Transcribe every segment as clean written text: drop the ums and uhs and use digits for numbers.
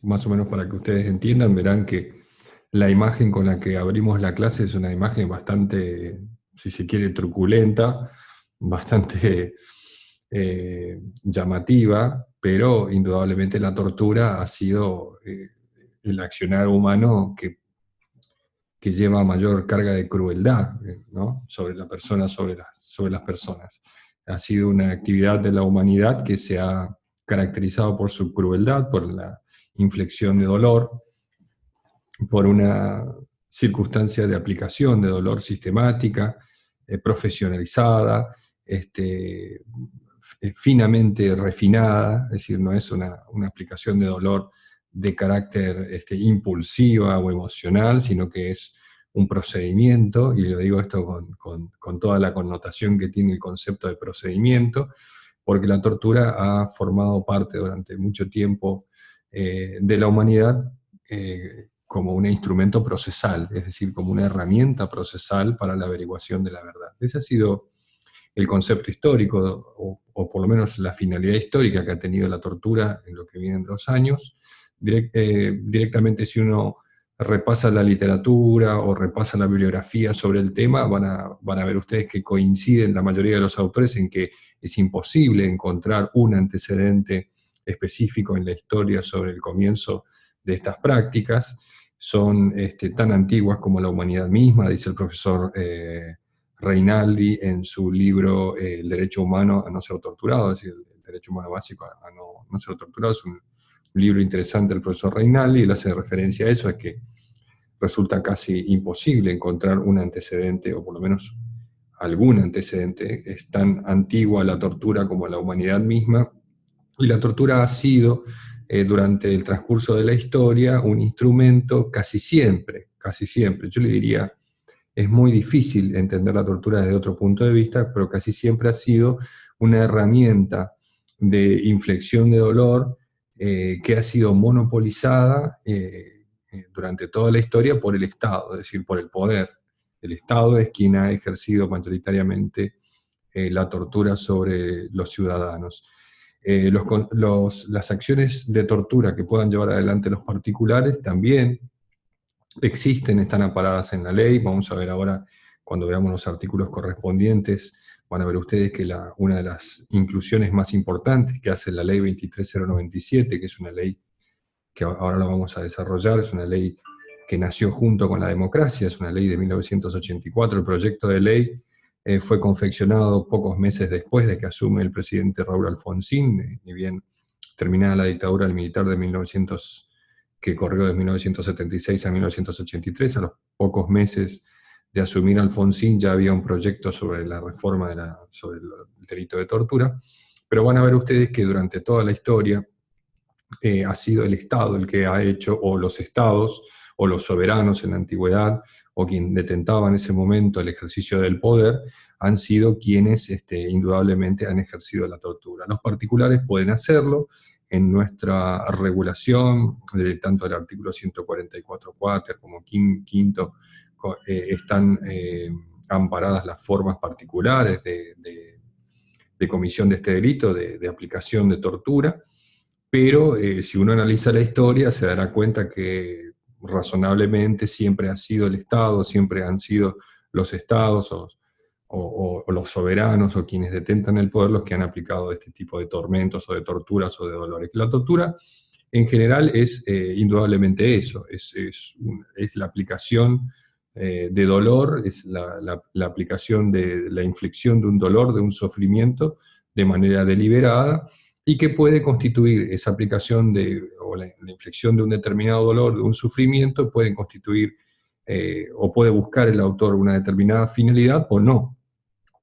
más o menos para que ustedes entiendan, verán que la imagen con la que abrimos la clase es una imagen bastante, si se quiere, truculenta, bastante llamativa, pero indudablemente la tortura ha sido el accionar humano que lleva mayor carga de crueldad, ¿no? Sobre la persona, sobre las personas. Ha sido una actividad de la humanidad que se ha caracterizado por su crueldad, por la inflexión de dolor, por una circunstancia de aplicación de dolor sistemática, profesionalizada, finamente refinada, es decir, no es una aplicación de dolor de carácter impulsiva o emocional, sino que es un procedimiento, y lo digo esto con toda la connotación que tiene el concepto de procedimiento, porque la tortura ha formado parte durante mucho tiempo de la humanidad como un instrumento procesal, es decir, como una herramienta procesal para la averiguación de la verdad. Ese ha sido el concepto histórico, o por lo menos la finalidad histórica que ha tenido la tortura en lo que vienen de los años. Directamente si uno repasa la literatura o repasa la bibliografía sobre el tema, van a ver ustedes que coinciden la mayoría de los autores en que es imposible encontrar un antecedente específico en la historia sobre el comienzo de estas prácticas. Son tan antiguas como la humanidad misma, dice el profesor Reinaldi en su libro El derecho humano a no ser torturado, es decir, el derecho humano básico a no ser torturado. Es un libro interesante del profesor Reinaldi, y él hace referencia a eso, es que resulta casi imposible encontrar un antecedente, o por lo menos algún antecedente. Es tan antigua la tortura como la humanidad misma, y la tortura ha sido, durante el transcurso de la historia, un instrumento casi siempre, yo le diría, es muy difícil entender la tortura desde otro punto de vista, pero casi siempre ha sido una herramienta de inflexión de dolor que ha sido monopolizada durante toda la historia por el Estado, es decir, por el poder. El Estado es quien ha ejercido mayoritariamente la tortura sobre los ciudadanos. Las acciones de tortura que puedan llevar adelante los particulares también existen, están amparadas en la ley. Vamos a ver ahora, cuando veamos los artículos correspondientes, van a ver ustedes que una de las inclusiones más importantes que hace la ley 23097, que es una ley que ahora la vamos a desarrollar, es una ley que nació junto con la democracia, es una ley de 1984. El proyecto de ley fue confeccionado pocos meses después de que asume el presidente Raúl Alfonsín, ni bien terminada la dictadura militar de 1900, que corrió de 1976 a 1983. A los pocos meses de asumir Alfonsín ya había un proyecto sobre la reforma sobre el delito de tortura, pero van a ver ustedes que durante toda la historia ha sido el Estado el que ha hecho, o los estados, o los soberanos en la antigüedad, o quien detentaba en ese momento el ejercicio del poder, han sido quienes indudablemente han ejercido la tortura. Los particulares pueden hacerlo. En nuestra regulación, tanto el artículo 144 quater como quinto, están amparadas las formas particulares de comisión de este delito, de aplicación de tortura. Pero si uno analiza la historia se dará cuenta que razonablemente siempre ha sido el Estado, siempre han sido los estados o los soberanos o quienes detentan el poder los que han aplicado este tipo de tormentos o de torturas o de dolores. La tortura en general es indudablemente eso, es la aplicación de dolor, es la aplicación de la inflicción de un dolor, de un sufrimiento de manera deliberada, y que puede constituir esa aplicación o la inflexión de un determinado dolor, de un sufrimiento, pueden constituir o puede buscar el autor una determinada finalidad o no.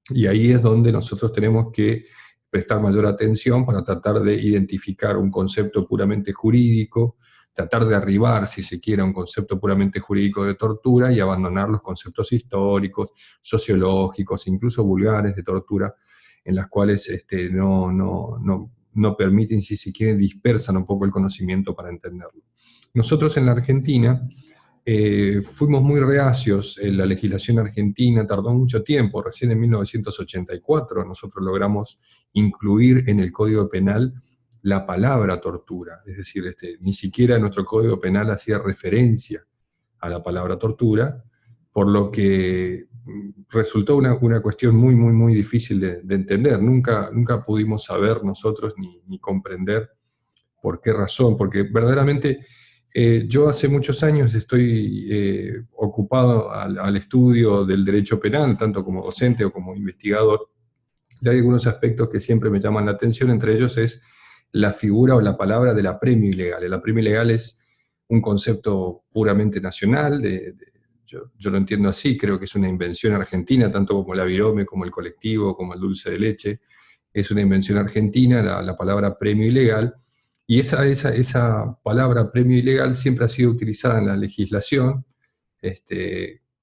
Y ahí es donde nosotros tenemos que prestar mayor atención para tratar de identificar un concepto puramente jurídico, tratar de arribar, si se quiere, a un concepto puramente jurídico de tortura y abandonar los conceptos históricos, sociológicos, incluso vulgares de tortura, en las cuales no permiten, si se quiere, dispersan un poco el conocimiento para entenderlo. Nosotros en la Argentina fuimos muy reacios. La legislación argentina tardó mucho tiempo. Recién en 1984 nosotros logramos incluir en el Código Penal la palabra tortura, es decir, ni siquiera nuestro Código Penal hacía referencia a la palabra tortura, por lo que resultó una cuestión muy, muy, muy difícil de entender. Nunca pudimos saber nosotros ni comprender por qué razón, porque verdaderamente yo hace muchos años estoy ocupado al estudio del derecho penal, tanto como docente o como investigador, y hay algunos aspectos que siempre me llaman la atención, entre ellos es la figura o la palabra del apremio ilegal. El apremio ilegal es un concepto puramente nacional, yo lo entiendo así, creo que es una invención argentina, tanto como la virome, como el colectivo, como el dulce de leche, es una invención argentina, la palabra premio ilegal, y esa palabra premio ilegal siempre ha sido utilizada en la legislación,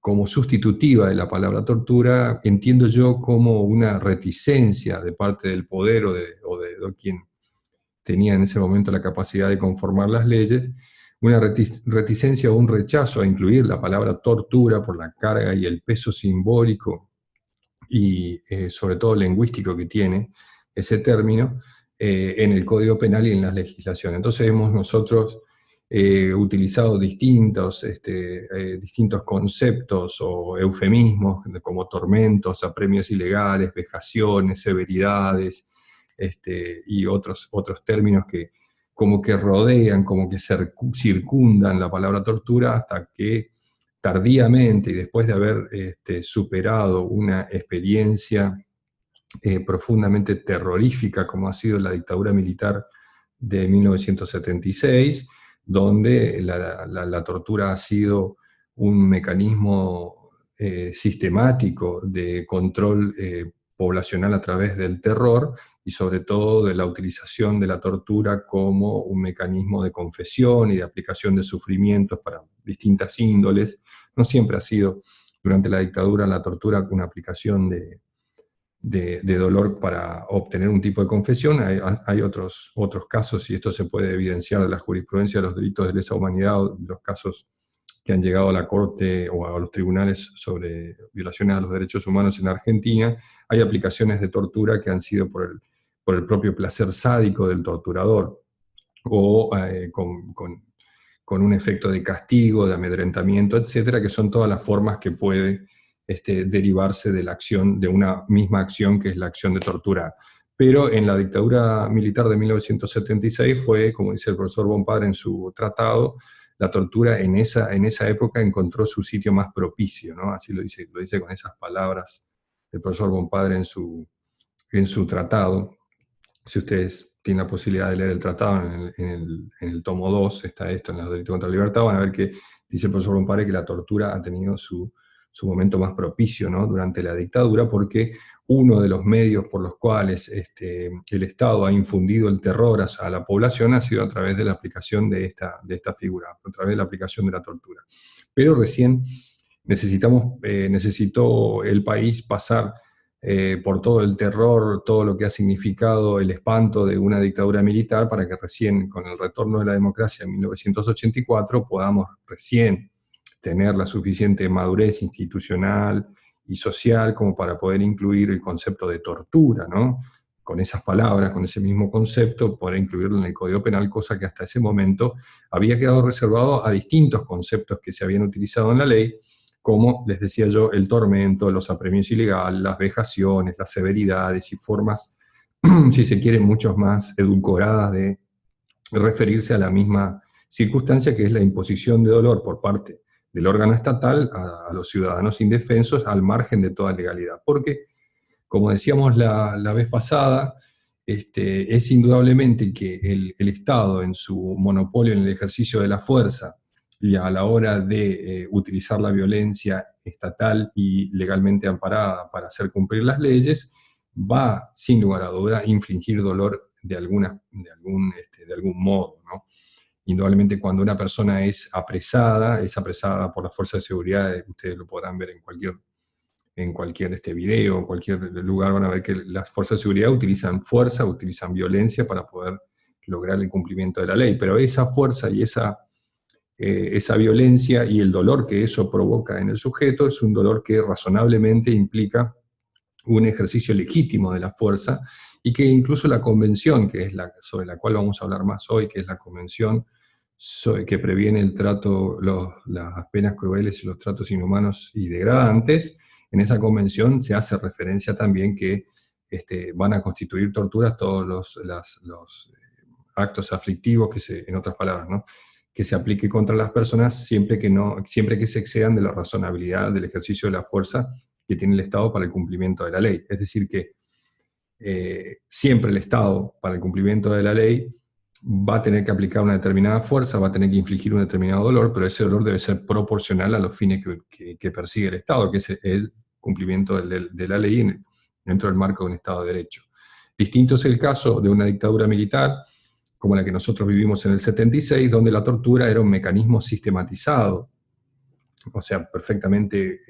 como sustitutiva de la palabra tortura, entiendo yo como una reticencia de parte del poder o de quien tenía en ese momento la capacidad de conformar las leyes, una reticencia o un rechazo a incluir la palabra tortura por la carga y el peso simbólico y sobre todo lingüístico que tiene ese término en el Código Penal y en la legislación. Entonces hemos nosotros utilizado distintos conceptos o eufemismos como tormentos, apremios ilegales, vejaciones, severidades, y otros términos que como que rodean, como que circundan la palabra tortura hasta que tardíamente y después de haber superado una experiencia profundamente terrorífica como ha sido la dictadura militar de 1976, donde la tortura ha sido un mecanismo sistemático de control poblacional a través del terror y sobre todo de la utilización de la tortura como un mecanismo de confesión y de aplicación de sufrimientos para distintas índoles. No siempre ha sido durante la dictadura la tortura una aplicación de dolor para obtener un tipo de confesión. Hay otros casos, y esto se puede evidenciar de la jurisprudencia de los delitos de lesa humanidad, o los casos que han llegado a la Corte o a los tribunales sobre violaciones a los derechos humanos en Argentina. Hay aplicaciones de tortura que han sido por el propio placer sádico del torturador, o con un efecto de castigo, de amedrentamiento, etcétera, que son todas las formas que puede derivarse de la acción, de una misma acción que es la acción de torturar. Pero en la dictadura militar de 1976 fue, como dice el profesor Bompadre en su tratado, la tortura en esa época encontró su sitio más propicio, ¿no? Así lo dice con esas palabras el profesor Bompadre en su tratado. Si ustedes tienen la posibilidad de leer el tratado, en el tomo 2 está esto, en los delitos contra la libertad, van a ver que dice el profesor Bompare que la tortura ha tenido su momento más propicio, ¿no? Durante la dictadura, porque uno de los medios por los cuales el Estado ha infundido el terror a la población ha sido a través de la aplicación de esta figura, a través de la aplicación de la tortura. Pero recién necesitó el país pasar por todo el terror, todo lo que ha significado el espanto de una dictadura militar, para que recién, con el retorno de la democracia en 1984, podamos recién tener la suficiente madurez institucional y social como para poder incluir el concepto de tortura, ¿no? Con esas palabras, con ese mismo concepto, poder incluirlo en el Código Penal, cosa que hasta ese momento había quedado reservado a distintos conceptos que se habían utilizado en la ley, como les decía yo, el tormento, los apremios ilegales, las vejaciones, las severidades y formas, si se quiere, mucho más edulcoradas de referirse a la misma circunstancia, que es la imposición de dolor por parte del órgano estatal a los ciudadanos indefensos al margen de toda legalidad. Porque, como decíamos la vez pasada, es indudablemente que el Estado, en su monopolio en el ejercicio de la fuerza y a la hora de utilizar la violencia estatal y legalmente amparada para hacer cumplir las leyes, va, sin lugar a duda, a infligir dolor de algún modo, ¿no? Indudablemente, cuando una persona es apresada por las fuerzas de seguridad, ustedes lo podrán ver en cualquier video, en cualquier lugar, van a ver que las fuerzas de seguridad utilizan fuerza, utilizan violencia para poder lograr el cumplimiento de la ley. Pero esa fuerza y esa violencia y el dolor que eso provoca en el sujeto es un dolor que razonablemente implica un ejercicio legítimo de la fuerza, y que incluso la convención, que es sobre la cual vamos a hablar más hoy, que es la convención que previene el trato, las penas crueles y los tratos inhumanos y degradantes, en esa convención se hace referencia también que van a constituir torturas todos los actos aflictivos, en otras palabras, ¿no? Que se aplique contra las personas siempre que se excedan de la razonabilidad del ejercicio de la fuerza que tiene el Estado para el cumplimiento de la ley. Es decir, que siempre el Estado, para el cumplimiento de la ley, va a tener que aplicar una determinada fuerza, va a tener que infligir un determinado dolor, pero ese dolor debe ser proporcional a los fines que persigue el Estado, que es el cumplimiento de la ley dentro del marco de un Estado de Derecho. Distinto es el caso de una dictadura militar, como la que nosotros vivimos en el 76, donde la tortura era un mecanismo sistematizado, o sea, perfectamente,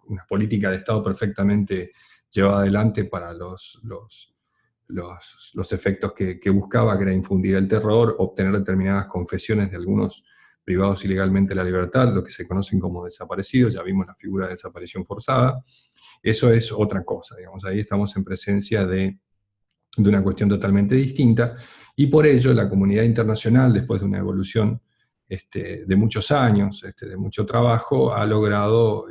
una política de Estado perfectamente llevada adelante para los efectos que buscaba, que era infundir el terror, obtener determinadas confesiones de algunos privados ilegalmente de la libertad, lo que se conocen como desaparecidos. Ya vimos la figura de desaparición forzada. Eso es otra cosa, digamos. Ahí estamos en presencia de una cuestión totalmente distinta, y por ello la comunidad internacional, después de una evolución de muchos años, de mucho trabajo, ha logrado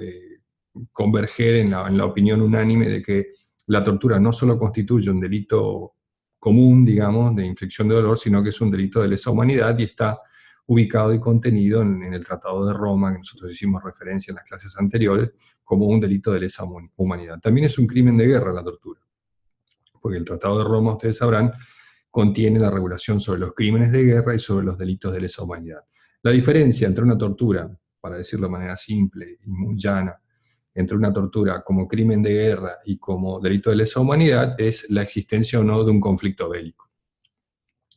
converger en la opinión unánime de que la tortura no solo constituye un delito común, digamos, de inflicción de dolor, sino que es un delito de lesa humanidad y está ubicado y contenido en el Tratado de Roma, que nosotros hicimos referencia en las clases anteriores, como un delito de lesa humanidad. También es un crimen de guerra la tortura, porque el Tratado de Roma, ustedes sabrán, contiene la regulación sobre los crímenes de guerra y sobre los delitos de lesa humanidad. La diferencia entre una tortura, para decirlo de manera simple y muy llana, entre una tortura como crimen de guerra y como delito de lesa humanidad es la existencia o no de un conflicto bélico.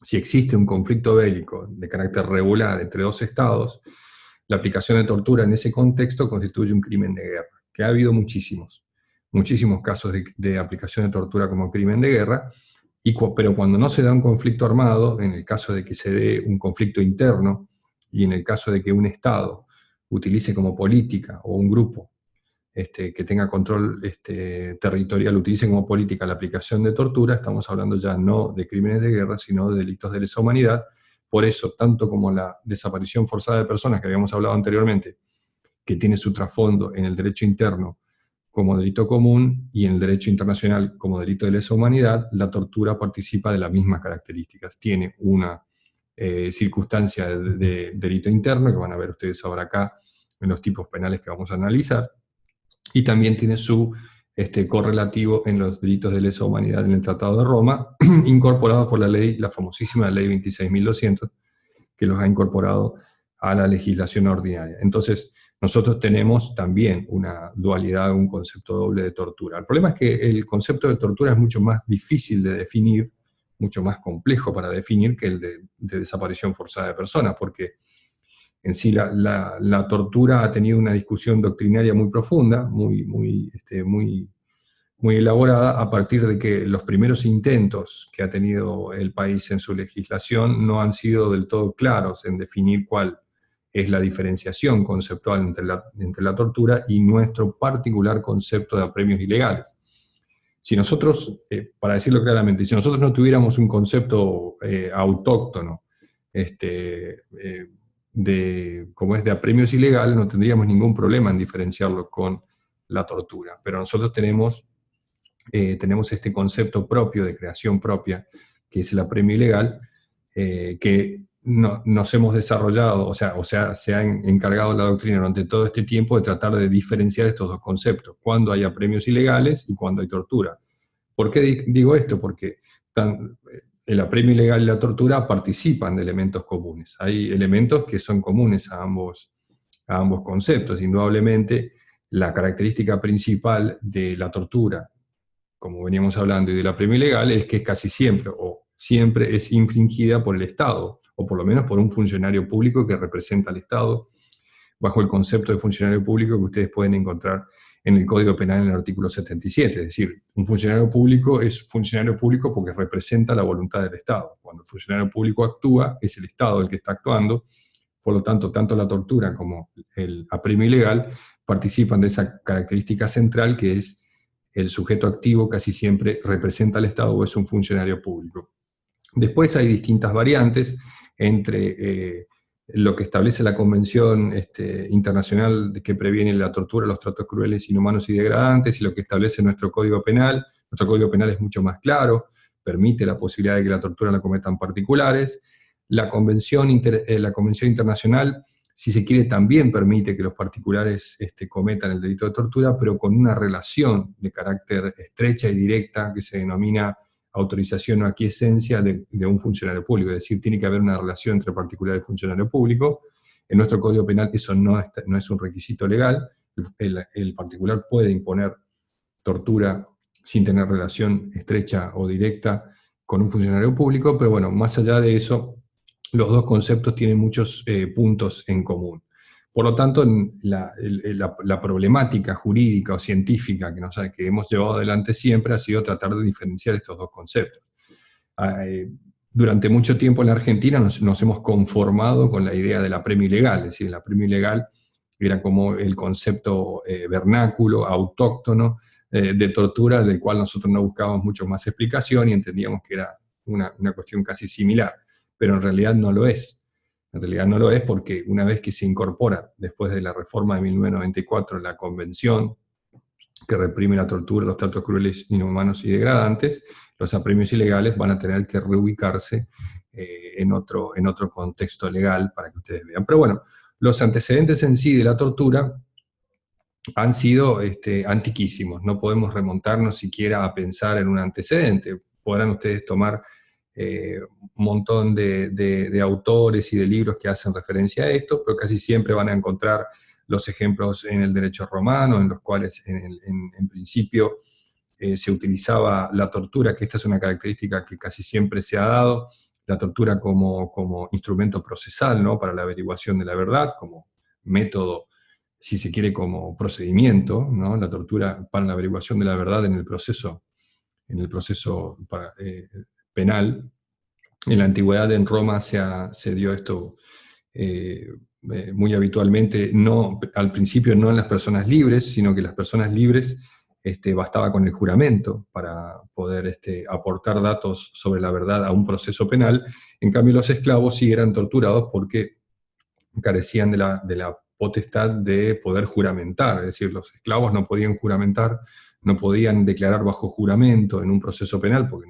Si existe un conflicto bélico de carácter regular entre dos estados, la aplicación de tortura en ese contexto constituye un crimen de guerra, que ha habido muchísimos casos de aplicación de tortura como crimen de guerra, pero cuando no se da un conflicto armado, en el caso de que se dé un conflicto interno, y en el caso de que un Estado utilice como política, o un grupo que tenga control territorial utilice como política la aplicación de tortura, estamos hablando ya no de crímenes de guerra, sino de delitos de lesa humanidad. Por eso, tanto como la desaparición forzada de personas, que habíamos hablado anteriormente, que tiene su trasfondo en el derecho interno como delito común y en el derecho internacional como delito de lesa humanidad, la tortura participa de las mismas características. Tiene una circunstancia de delito interno, que van a ver ustedes ahora acá en los tipos penales que vamos a analizar, y también tiene su correlativo en los delitos de lesa humanidad en el Tratado de Roma, incorporados por la famosísima Ley 26.200, que los ha incorporado a la legislación ordinaria. Entonces, nosotros tenemos también una dualidad, un concepto doble de tortura. El problema es que el concepto de tortura es mucho más difícil de definir, mucho más complejo para definir que el de desaparición forzada de personas, porque en sí la tortura ha tenido una discusión doctrinaria muy profunda, muy elaborada, a partir de que los primeros intentos que ha tenido el país en su legislación no han sido del todo claros en definir cuál es la diferenciación conceptual entre la tortura y nuestro particular concepto de apremios ilegales. Si nosotros, para decirlo claramente, si nosotros no tuviéramos un concepto autóctono como es de apremios ilegales, no tendríamos ningún problema en diferenciarlo con la tortura. Pero nosotros tenemos este concepto propio, de creación propia, que es el apremio ilegal, que nos hemos desarrollado, o sea, se ha encargado la doctrina durante todo este tiempo de tratar de diferenciar estos dos conceptos, cuando hay apremios ilegales y cuando hay tortura. ¿Por qué digo esto? Porque el apremio ilegal y la tortura participan de elementos comunes. Hay elementos que son comunes a ambos conceptos. Indudablemente, la característica principal de la tortura, como veníamos hablando, y del apremio ilegal, es que casi siempre, o siempre es infringida por el Estado, o por lo menos por un funcionario público que representa al Estado, bajo el concepto de funcionario público que ustedes pueden encontrar en el Código Penal en el artículo 77. Es decir, un funcionario público es funcionario público porque representa la voluntad del Estado. Cuando el funcionario público actúa, es el Estado el que está actuando. Por lo tanto, tanto la tortura como el apremio ilegal participan de esa característica central que es el sujeto activo casi siempre representa al Estado o es un funcionario público. Después hay distintas variantes entre lo que establece la Convención Internacional que previene la tortura, los tratos crueles, inhumanos y degradantes, y lo que establece nuestro Código Penal. Nuestro Código Penal es mucho más claro, permite la posibilidad de que la tortura la cometan particulares. La Convención Internacional, si se quiere, también permite que los particulares cometan el delito de tortura, pero con una relación de carácter estrecha y directa que se denomina autorización o aquiescencia de un funcionario público, es decir, tiene que haber una relación entre particular y funcionario público. En nuestro Código Penal eso no es un requisito legal, el particular puede imponer tortura sin tener relación estrecha o directa con un funcionario público, pero bueno, más allá de eso, los dos conceptos tienen muchos puntos en común. Por lo tanto, la problemática jurídica o científica que hemos llevado adelante siempre ha sido tratar de diferenciar estos dos conceptos. Durante mucho tiempo en la Argentina nos hemos conformado con la idea de la premio ilegal, es decir, la premio ilegal era como el concepto vernáculo, autóctono, de tortura, del cual nosotros no buscábamos mucho más explicación y entendíamos que era una cuestión casi similar, pero en realidad no lo es. En realidad no lo es porque una vez que se incorpora, después de la reforma de 1994, la Convención que reprime la tortura, los tratos crueles, inhumanos y degradantes, los apremios ilegales van a tener que reubicarse en otro contexto legal para que ustedes vean. Pero bueno, los antecedentes en sí de la tortura han sido antiquísimos, no podemos remontarnos siquiera a pensar en un antecedente. Podrán ustedes tomar un montón de autores y de libros que hacen referencia a esto, pero casi siempre van a encontrar los ejemplos en el derecho romano, en los cuales en principio se utilizaba la tortura, que esta es una característica que casi siempre se ha dado, la tortura como instrumento procesal, ¿no? Para la averiguación de la verdad, como método, si se quiere, como procedimiento, ¿no? La tortura para la averiguación de la verdad en el proceso penal. En la antigüedad en Roma se dio esto muy habitualmente, no, al principio no en las personas libres, sino que las personas libres bastaba con el juramento para poder aportar datos sobre la verdad a un proceso penal. En cambio, los esclavos sí eran torturados porque carecían de la potestad de poder juramentar, es decir, los esclavos no podían juramentar, no podían declarar bajo juramento en un proceso penal porque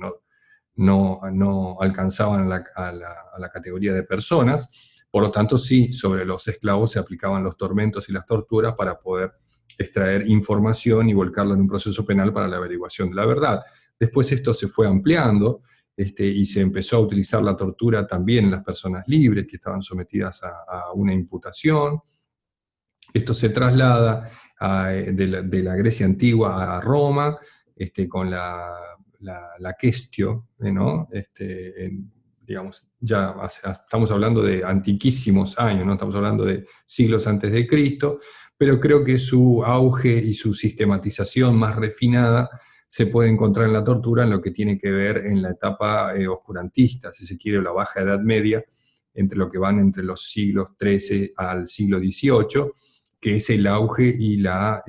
no alcanzaban a la categoría de personas. Por lo tanto, sí, sobre los esclavos se aplicaban los tormentos y las torturas para poder extraer información y volcarla en un proceso penal para la averiguación de la verdad. Después esto se fue ampliando y se empezó a utilizar la tortura también en las personas libres que estaban sometidas a una imputación. Esto se traslada de la Grecia antigua a Roma, con la questio, ¿no? Digamos, ya estamos hablando de antiquísimos años, no estamos hablando de siglos antes de Cristo, pero creo que su auge y su sistematización más refinada se puede encontrar en la tortura en lo que tiene que ver en la etapa oscurantista, si se quiere, o la Baja Edad Media, entre los siglos XIII al siglo XVIII, que es el auge y la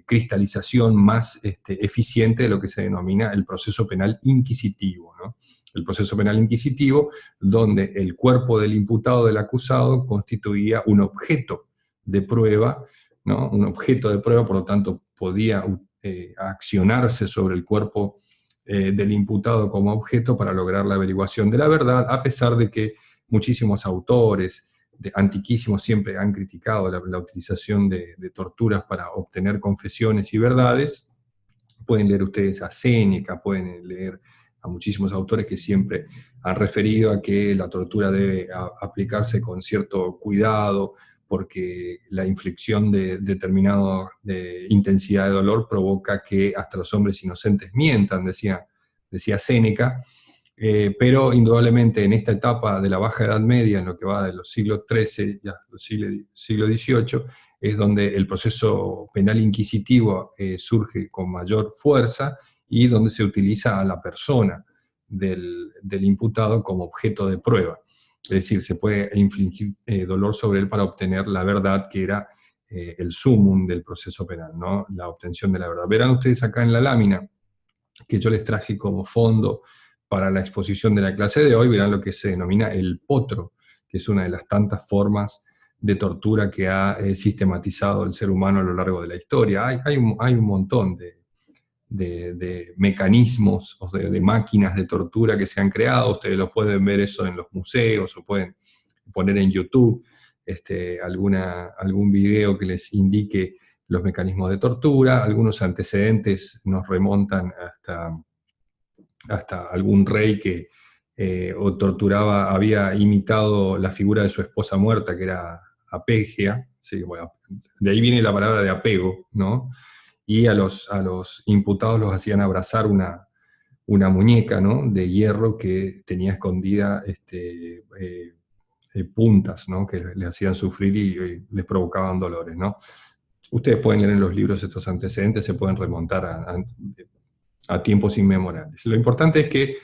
cristalización más eficiente de lo que se denomina el proceso penal inquisitivo, ¿no? El proceso penal inquisitivo, donde el cuerpo del imputado, del acusado, constituía un objeto de prueba, ¿no? Un objeto de prueba, por lo tanto, podía accionarse sobre el cuerpo del imputado como objeto para lograr la averiguación de la verdad, a pesar de que muchísimos autores antiquísimos siempre han criticado la utilización de torturas para obtener confesiones y verdades. Pueden leer ustedes a Séneca, pueden leer a muchísimos autores que siempre han referido a que la tortura debe aplicarse con cierto cuidado, porque la inflicción de determinada intensidad de dolor provoca que hasta los hombres inocentes mientan, decía Séneca. Pero indudablemente en esta etapa de la Baja Edad Media, en lo que va de los siglos XIII y hasta los siglo XVIII, es donde el proceso penal inquisitivo surge con mayor fuerza y donde se utiliza a la persona del imputado como objeto de prueba. Es decir, se puede infligir dolor sobre él para obtener la verdad, que era el sumum del proceso penal, ¿no? La obtención de la verdad. Verán ustedes acá en la lámina que yo les traje como fondo para la exposición de la clase de hoy, verán lo que se denomina el potro, que es una de las tantas formas de tortura que ha sistematizado el ser humano a lo largo de la historia. Hay un montón de mecanismos, o sea, de máquinas de tortura que se han creado. Ustedes lo pueden ver eso en los museos o pueden poner en YouTube algún video que les indique los mecanismos de tortura. Algunos antecedentes nos remontan hasta algún rey que o torturaba, había imitado la figura de su esposa muerta, que era Apegia. Sí, bueno, de ahí viene la palabra de apego, ¿no? Y a los imputados los hacían abrazar una muñeca, ¿no? De hierro que tenía escondida puntas, ¿no? Que le hacían sufrir y les provocaban dolores, ¿no? Ustedes pueden leer en los libros estos antecedentes, se pueden remontar a tiempos inmemorables. Lo importante es que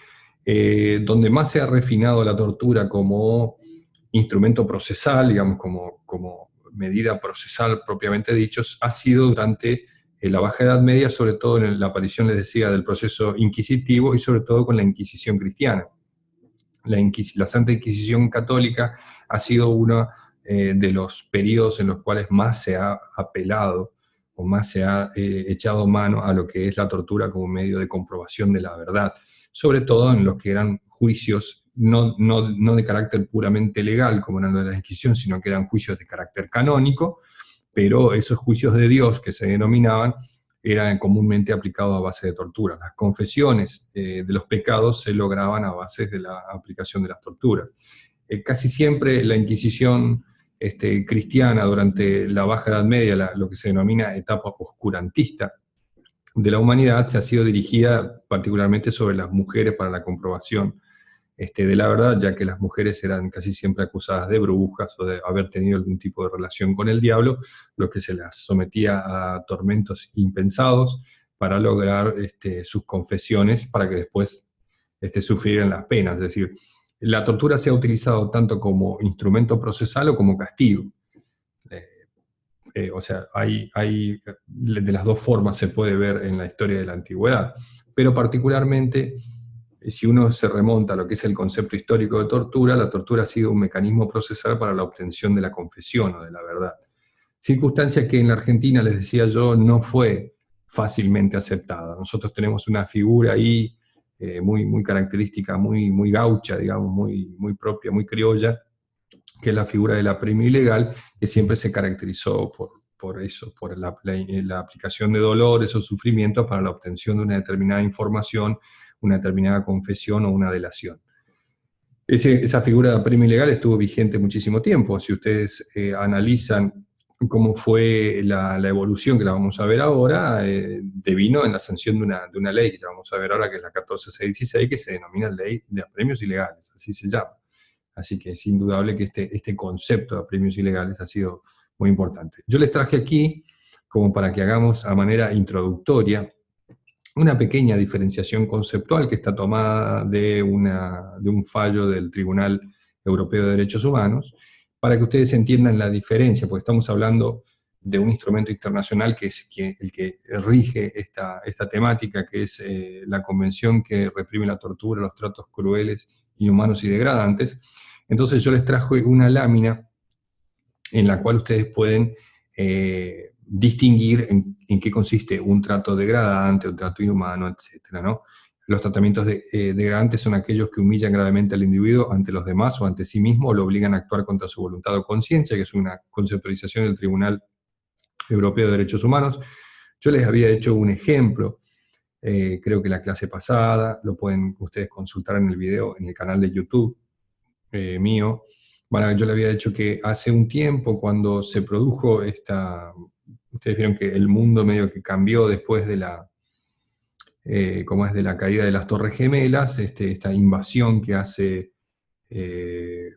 donde más se ha refinado la tortura como instrumento procesal, digamos, como medida procesal propiamente dicho, ha sido durante la Baja Edad Media, sobre todo en la aparición, les decía, del proceso inquisitivo y sobre todo con la Inquisición cristiana. La Santa Inquisición Católica ha sido uno de los periodos en los cuales más se ha apelado o más se ha echado mano a lo que es la tortura como medio de comprobación de la verdad, sobre todo en los que eran juicios no de carácter puramente legal, como eran los de la Inquisición, sino que eran juicios de carácter canónico, pero esos juicios de Dios que se denominaban eran comúnmente aplicados a base de tortura. Las confesiones de los pecados se lograban a base de la aplicación de las torturas. Casi siempre la Inquisición cristiana durante la Baja Edad Media, lo que se denomina etapa oscurantista de la humanidad, se ha sido dirigida particularmente sobre las mujeres para la comprobación de la verdad, ya que las mujeres eran casi siempre acusadas de brujas o de haber tenido algún tipo de relación con el diablo, lo que se las sometía a tormentos impensados para lograr sus confesiones para que después sufrieran las penas. Es decir, la tortura se ha utilizado tanto como instrumento procesal o como castigo. Eh, o sea, de las dos formas se puede ver en la historia de la antigüedad, pero particularmente si uno se remonta a lo que es el concepto histórico de tortura, la tortura ha sido un mecanismo procesal para la obtención de la confesión o de la verdad. Circunstancia que en la Argentina, les decía yo, no fue fácilmente aceptada. Nosotros tenemos una figura ahí muy característica, muy gaucha, digamos, muy propia, muy criolla, que es la figura del apremio ilegal, que siempre se caracterizó por eso, por la aplicación de dolores o sufrimientos para la obtención de una determinada información, una determinada confesión o una delación. Esa figura de apremio ilegal estuvo vigente muchísimo tiempo. Si ustedes analizan cómo fue la evolución, que la vamos a ver ahora, devino en la sanción de una ley que ya vamos a ver ahora, que es la 14616, que se denomina Ley de Apremios Ilegales, así se llama. Así que es indudable que este concepto de apremios ilegales ha sido muy importante. Yo les traje aquí, como para que hagamos a manera introductoria, una pequeña diferenciación conceptual que está tomada de un fallo del Tribunal Europeo de Derechos Humanos, para que ustedes entiendan la diferencia, porque estamos hablando de un instrumento internacional que es el que rige esta temática, que es la Convención que reprime la tortura, los tratos crueles, inhumanos y degradantes. Entonces yo les traje una lámina en la cual ustedes pueden distinguir en qué consiste un trato degradante, un trato inhumano, etc., ¿no? Los tratamientos degradantes son aquellos que humillan gravemente al individuo ante los demás o ante sí mismo o lo obligan a actuar contra su voluntad o conciencia, que es una conceptualización del Tribunal Europeo de Derechos Humanos. Yo les había hecho un ejemplo, creo que la clase pasada, lo pueden ustedes consultar en el video, en el canal de YouTube mío. Bueno, yo le había dicho que hace un tiempo, cuando se produjo ustedes vieron que el mundo medio que cambió después de como es de la caída de las Torres Gemelas, esta invasión que hace eh,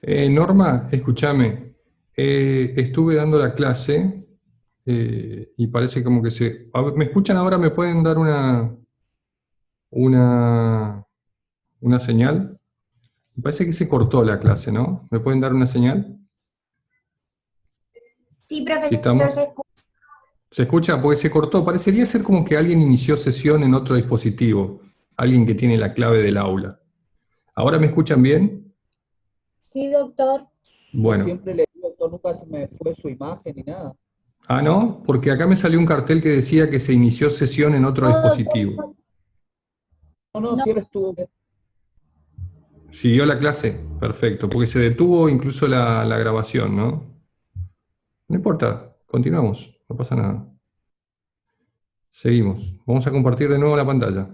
Norma, escúchame, estuve dando la clase y parece como que se... a ver, ¿me escuchan ahora? ¿Me pueden dar una, una señal? Me parece que se cortó la clase, ¿no? ¿Me pueden dar una señal? Sí, Si profesor, estamos... ¿Se escucha? Porque se cortó. Parecería ser como que alguien inició sesión en otro dispositivo, alguien que tiene la clave del aula. ¿Ahora me escuchan bien? sí, doctor. Yo Bueno. siempre le digo, doctor, nunca se me fue su imagen ni nada. Ah, ¿no? Porque acá me salió un cartel que decía que se inició sesión en otro No, doctor, dispositivo. No, no, no. sí él estuvo bien. ¿Siguió la clase? Perfecto, porque se detuvo incluso la grabación, ¿no? No importa, continuamos, no pasa nada. Seguimos. Vamos a compartir de nuevo la pantalla.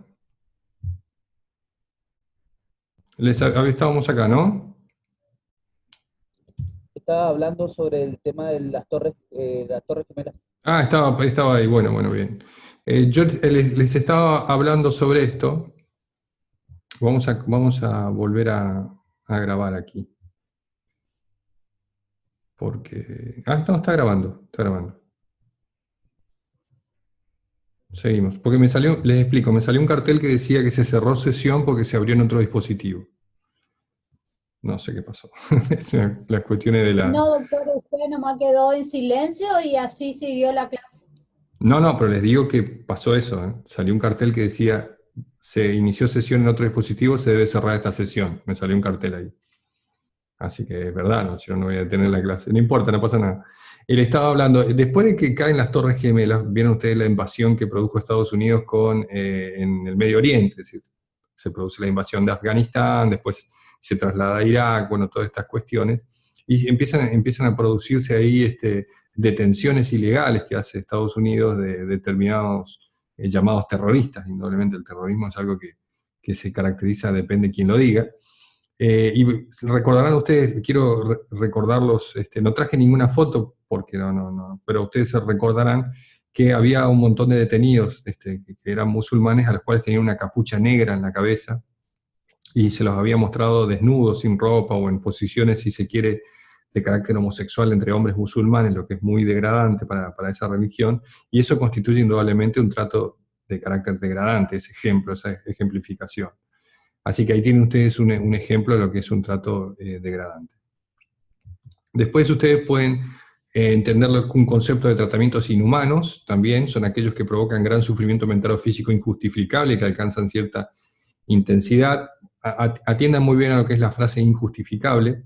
Estábamos acá, ¿no? Estaba hablando sobre el tema de las torres gemelas. Ah, estaba ahí, bueno, bueno, bien. Yo les estaba hablando sobre esto. Vamos a volver a grabar aquí. Porque... Ah, no, está grabando, está grabando. Seguimos. Porque me salió, les explico, me salió un cartel que decía que se cerró sesión porque se abrió en otro dispositivo. No sé qué pasó. Las cuestiones de la... No, doctor, usted nomás quedó en silencio y así siguió la clase. No, no, pero les digo que pasó eso, ¿eh? Salió un cartel que decía, se inició sesión en otro dispositivo, se debe cerrar esta sesión. Me salió un cartel ahí. Así que es verdad, ¿no? Yo no voy a tener la clase. No importa, no pasa nada. Él estaba hablando, después de que caen las Torres Gemelas, vieron ustedes la invasión que produjo Estados Unidos en el Medio Oriente, es decir, se produce la invasión de Afganistán, después se traslada a Irak, bueno, todas estas cuestiones, y empiezan a producirse ahí detenciones ilegales que hace Estados Unidos de determinados llamados terroristas. Indudablemente el terrorismo es algo que se caracteriza, depende de quién lo diga. Y recordarán ustedes, quiero recordarlos, no traje ninguna foto porque no, pero ustedes se recordarán que había un montón de detenidos que eran musulmanes a los cuales tenían una capucha negra en la cabeza y se los había mostrado desnudos, sin ropa o en posiciones, si se quiere, de carácter homosexual entre hombres musulmanes, lo que es muy degradante para esa religión, y eso constituye indudablemente un trato de carácter degradante, ese ejemplo, esa ejemplificación. Así que ahí tienen ustedes un ejemplo de lo que es un trato degradante. Después ustedes pueden entenderlo como un concepto de tratamientos inhumanos, también son aquellos que provocan gran sufrimiento mental o físico injustificable, que alcanzan cierta intensidad. Atiendan muy bien a lo que es la frase injustificable,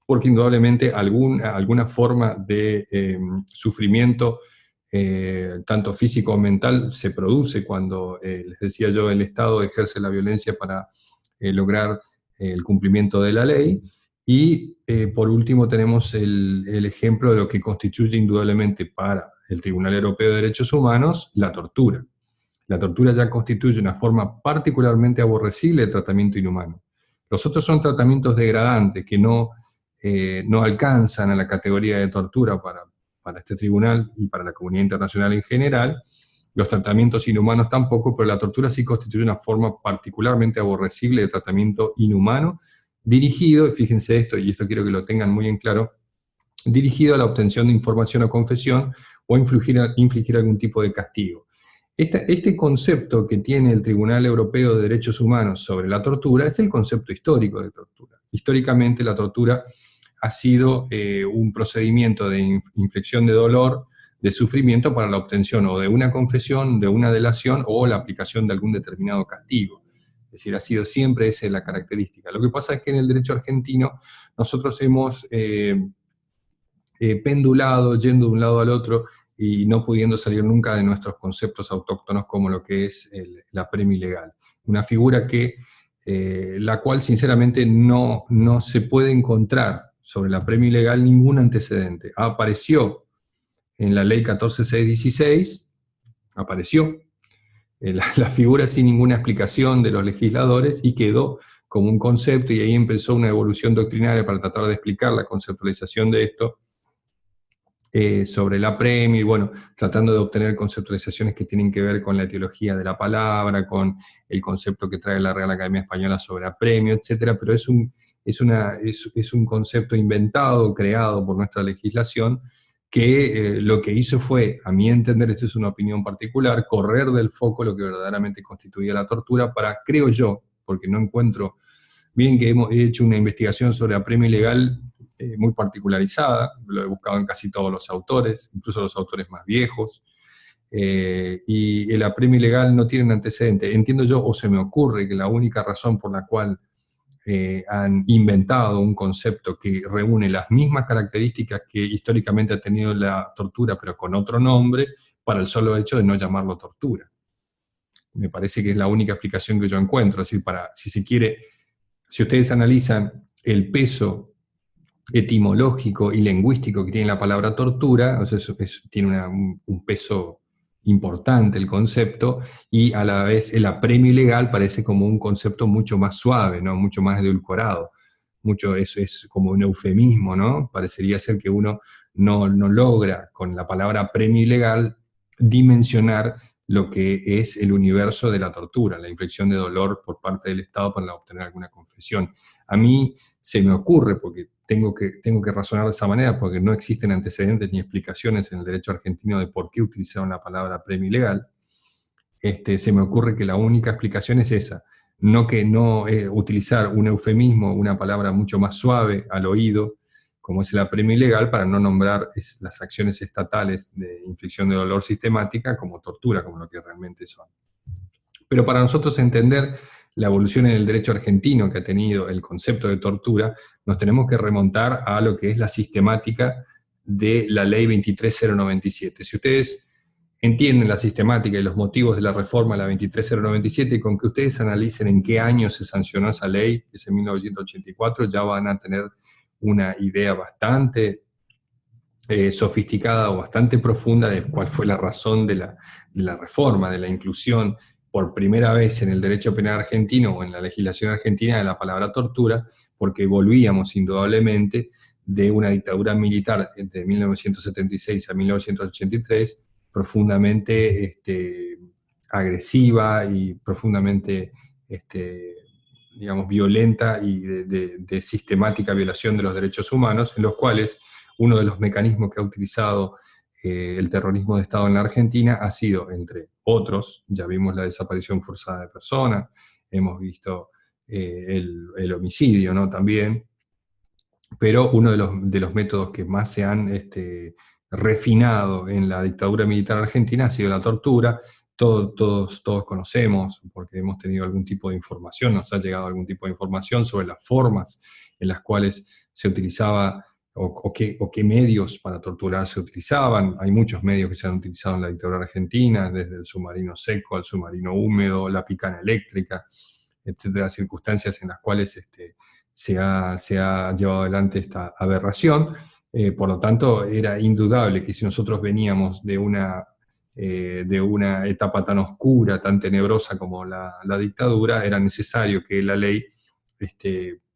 porque indudablemente alguna forma de sufrimiento, tanto físico o mental, se produce cuando, les decía yo, el Estado ejerce la violencia para lograr el cumplimiento de la ley. Y por último tenemos el ejemplo de lo que constituye indudablemente para el Tribunal Europeo de Derechos Humanos la tortura. La tortura ya constituye una forma particularmente aborrecible de tratamiento inhumano. Los otros son tratamientos degradantes que no alcanzan a la categoría de tortura para este tribunal y para la comunidad internacional en general. Los tratamientos inhumanos tampoco, pero la tortura sí constituye una forma particularmente aborrecible de tratamiento inhumano, dirigido, y fíjense esto, y esto quiero que lo tengan muy en claro, dirigido a la obtención de información o confesión o infligir algún tipo de castigo. Este concepto que tiene el Tribunal Europeo de Derechos Humanos sobre la tortura es el concepto histórico de tortura. Históricamente la tortura ha sido un procedimiento de inflicción de dolor, de sufrimiento para la obtención o de una confesión, de una delación o la aplicación de algún determinado castigo. Es decir, ha sido siempre esa la característica. Lo que pasa es que en el derecho argentino nosotros hemos pendulado, yendo de un lado al otro y no pudiendo salir nunca de nuestros conceptos autóctonos como lo que es la premio ilegal. Una figura la cual sinceramente no se puede encontrar sobre la premio ilegal ningún antecedente. Apareció en la ley 14616, apareció la figura sin ninguna explicación de los legisladores y quedó como un concepto, y ahí empezó una evolución doctrinaria para tratar de explicar la conceptualización de esto, sobre la premio, y bueno, tratando de obtener conceptualizaciones que tienen que ver con la etiología de la palabra, con el concepto que trae la Real Academia Española sobre apremio, etcétera, pero es un concepto inventado, creado por nuestra legislación, que lo que hizo fue, a mi entender, esto es una opinión particular, correr del foco lo que verdaderamente constituía la tortura para, creo yo, porque no encuentro, bien que he hecho una investigación sobre apremio ilegal muy particularizada, lo he buscado en casi todos los autores, incluso los autores más viejos, y el apremio ilegal no tiene un antecedente. Entiendo yo, o se me ocurre, que la única razón por la cual han inventado un concepto que reúne las mismas características que históricamente ha tenido la tortura, pero con otro nombre, para el solo hecho de no llamarlo tortura. Me parece que es la única explicación que yo encuentro. Es decir, si se quiere, si ustedes analizan el peso etimológico y lingüístico que tiene la palabra tortura, o sea, tiene un peso importante el concepto, y a la vez el apremio ilegal parece como un concepto mucho más suave, ¿no? Mucho más edulcorado. Eso es como un eufemismo, ¿no? Parecería ser que uno no logra con la palabra apremio ilegal dimensionar lo que es el universo de la tortura, la inflicción de dolor por parte del Estado para obtener alguna confesión. A mí se me ocurre, porque tengo que razonar de esa manera, porque no existen antecedentes ni explicaciones en el derecho argentino de por qué utilizaron la palabra apremio ilegal, se me ocurre que la única explicación es esa, no utilizar un eufemismo, una palabra mucho más suave al oído, como es el apremio ilegal, para no nombrar las acciones estatales de inflicción de dolor sistemática como tortura, como lo que realmente son. Pero para nosotros entender la evolución en el derecho argentino que ha tenido el concepto de tortura, nos tenemos que remontar a lo que es la sistemática de la ley 23097. Si ustedes entienden la sistemática y los motivos de la reforma de la 23097, y con que ustedes analicen en qué año se sancionó esa ley, que es en 1984, ya van a tener una idea bastante sofisticada o bastante profunda de cuál fue la razón de la reforma, de la inclusión por primera vez en el derecho penal argentino o en la legislación argentina de la palabra tortura, porque volvíamos indudablemente de una dictadura militar entre 1976 a 1983 profundamente agresiva y profundamente digamos, violenta y de sistemática violación de los derechos humanos, en los cuales uno de los mecanismos que ha utilizado el terrorismo de Estado en la Argentina ha sido, entre otros, ya vimos la desaparición forzada de personas, hemos visto el homicidio, ¿no? También, pero uno de los métodos que más se han refinado en la dictadura militar argentina ha sido la tortura. Todos conocemos, porque hemos tenido algún tipo de información, nos ha llegado algún tipo de información sobre las formas en las cuales se utilizaba o qué medios para torturar se utilizaban. Hay muchos medios que se han utilizado en la dictadura argentina, desde el submarino seco al submarino húmedo, la picana eléctrica, etcétera, circunstancias en las cuales se ha llevado adelante esta aberración. Por lo tanto, era indudable que si nosotros veníamos de una etapa tan oscura, tan tenebrosa como la dictadura, era necesario que la ley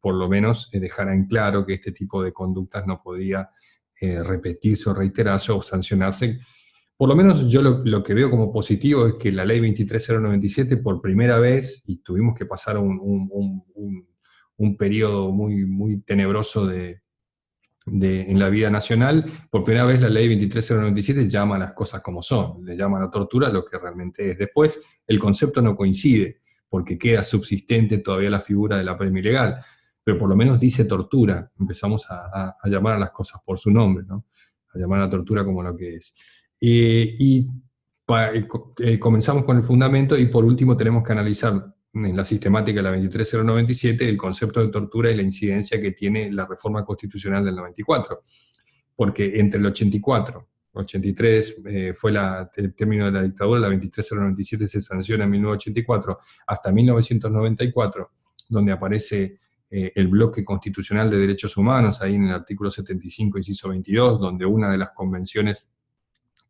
por lo menos dejara en claro que este tipo de conductas no podía repetirse o reiterarse o sancionarse. Por lo menos yo lo que veo como positivo es que la ley 23097 por primera vez, y tuvimos que pasar un periodo muy tenebroso en la vida nacional, por primera vez la ley 23097 llama a las cosas como son, le llama a la tortura lo que realmente es. Después, el concepto no coincide, porque queda subsistente todavía la figura del apremio ilegal, pero por lo menos dice tortura, empezamos a llamar a las cosas por su nombre, ¿no? A llamar a la tortura como lo que es. Comenzamos con el fundamento, y por último tenemos que analizar en la sistemática de la 23097 el concepto de tortura y la incidencia que tiene la reforma constitucional del 94. Porque entre el 84, 83 fue el término de la dictadura, la 23097 se sanciona en 1984, hasta 1994, donde aparece el bloque constitucional de derechos humanos, ahí en el artículo 75, inciso 22, donde una de las convenciones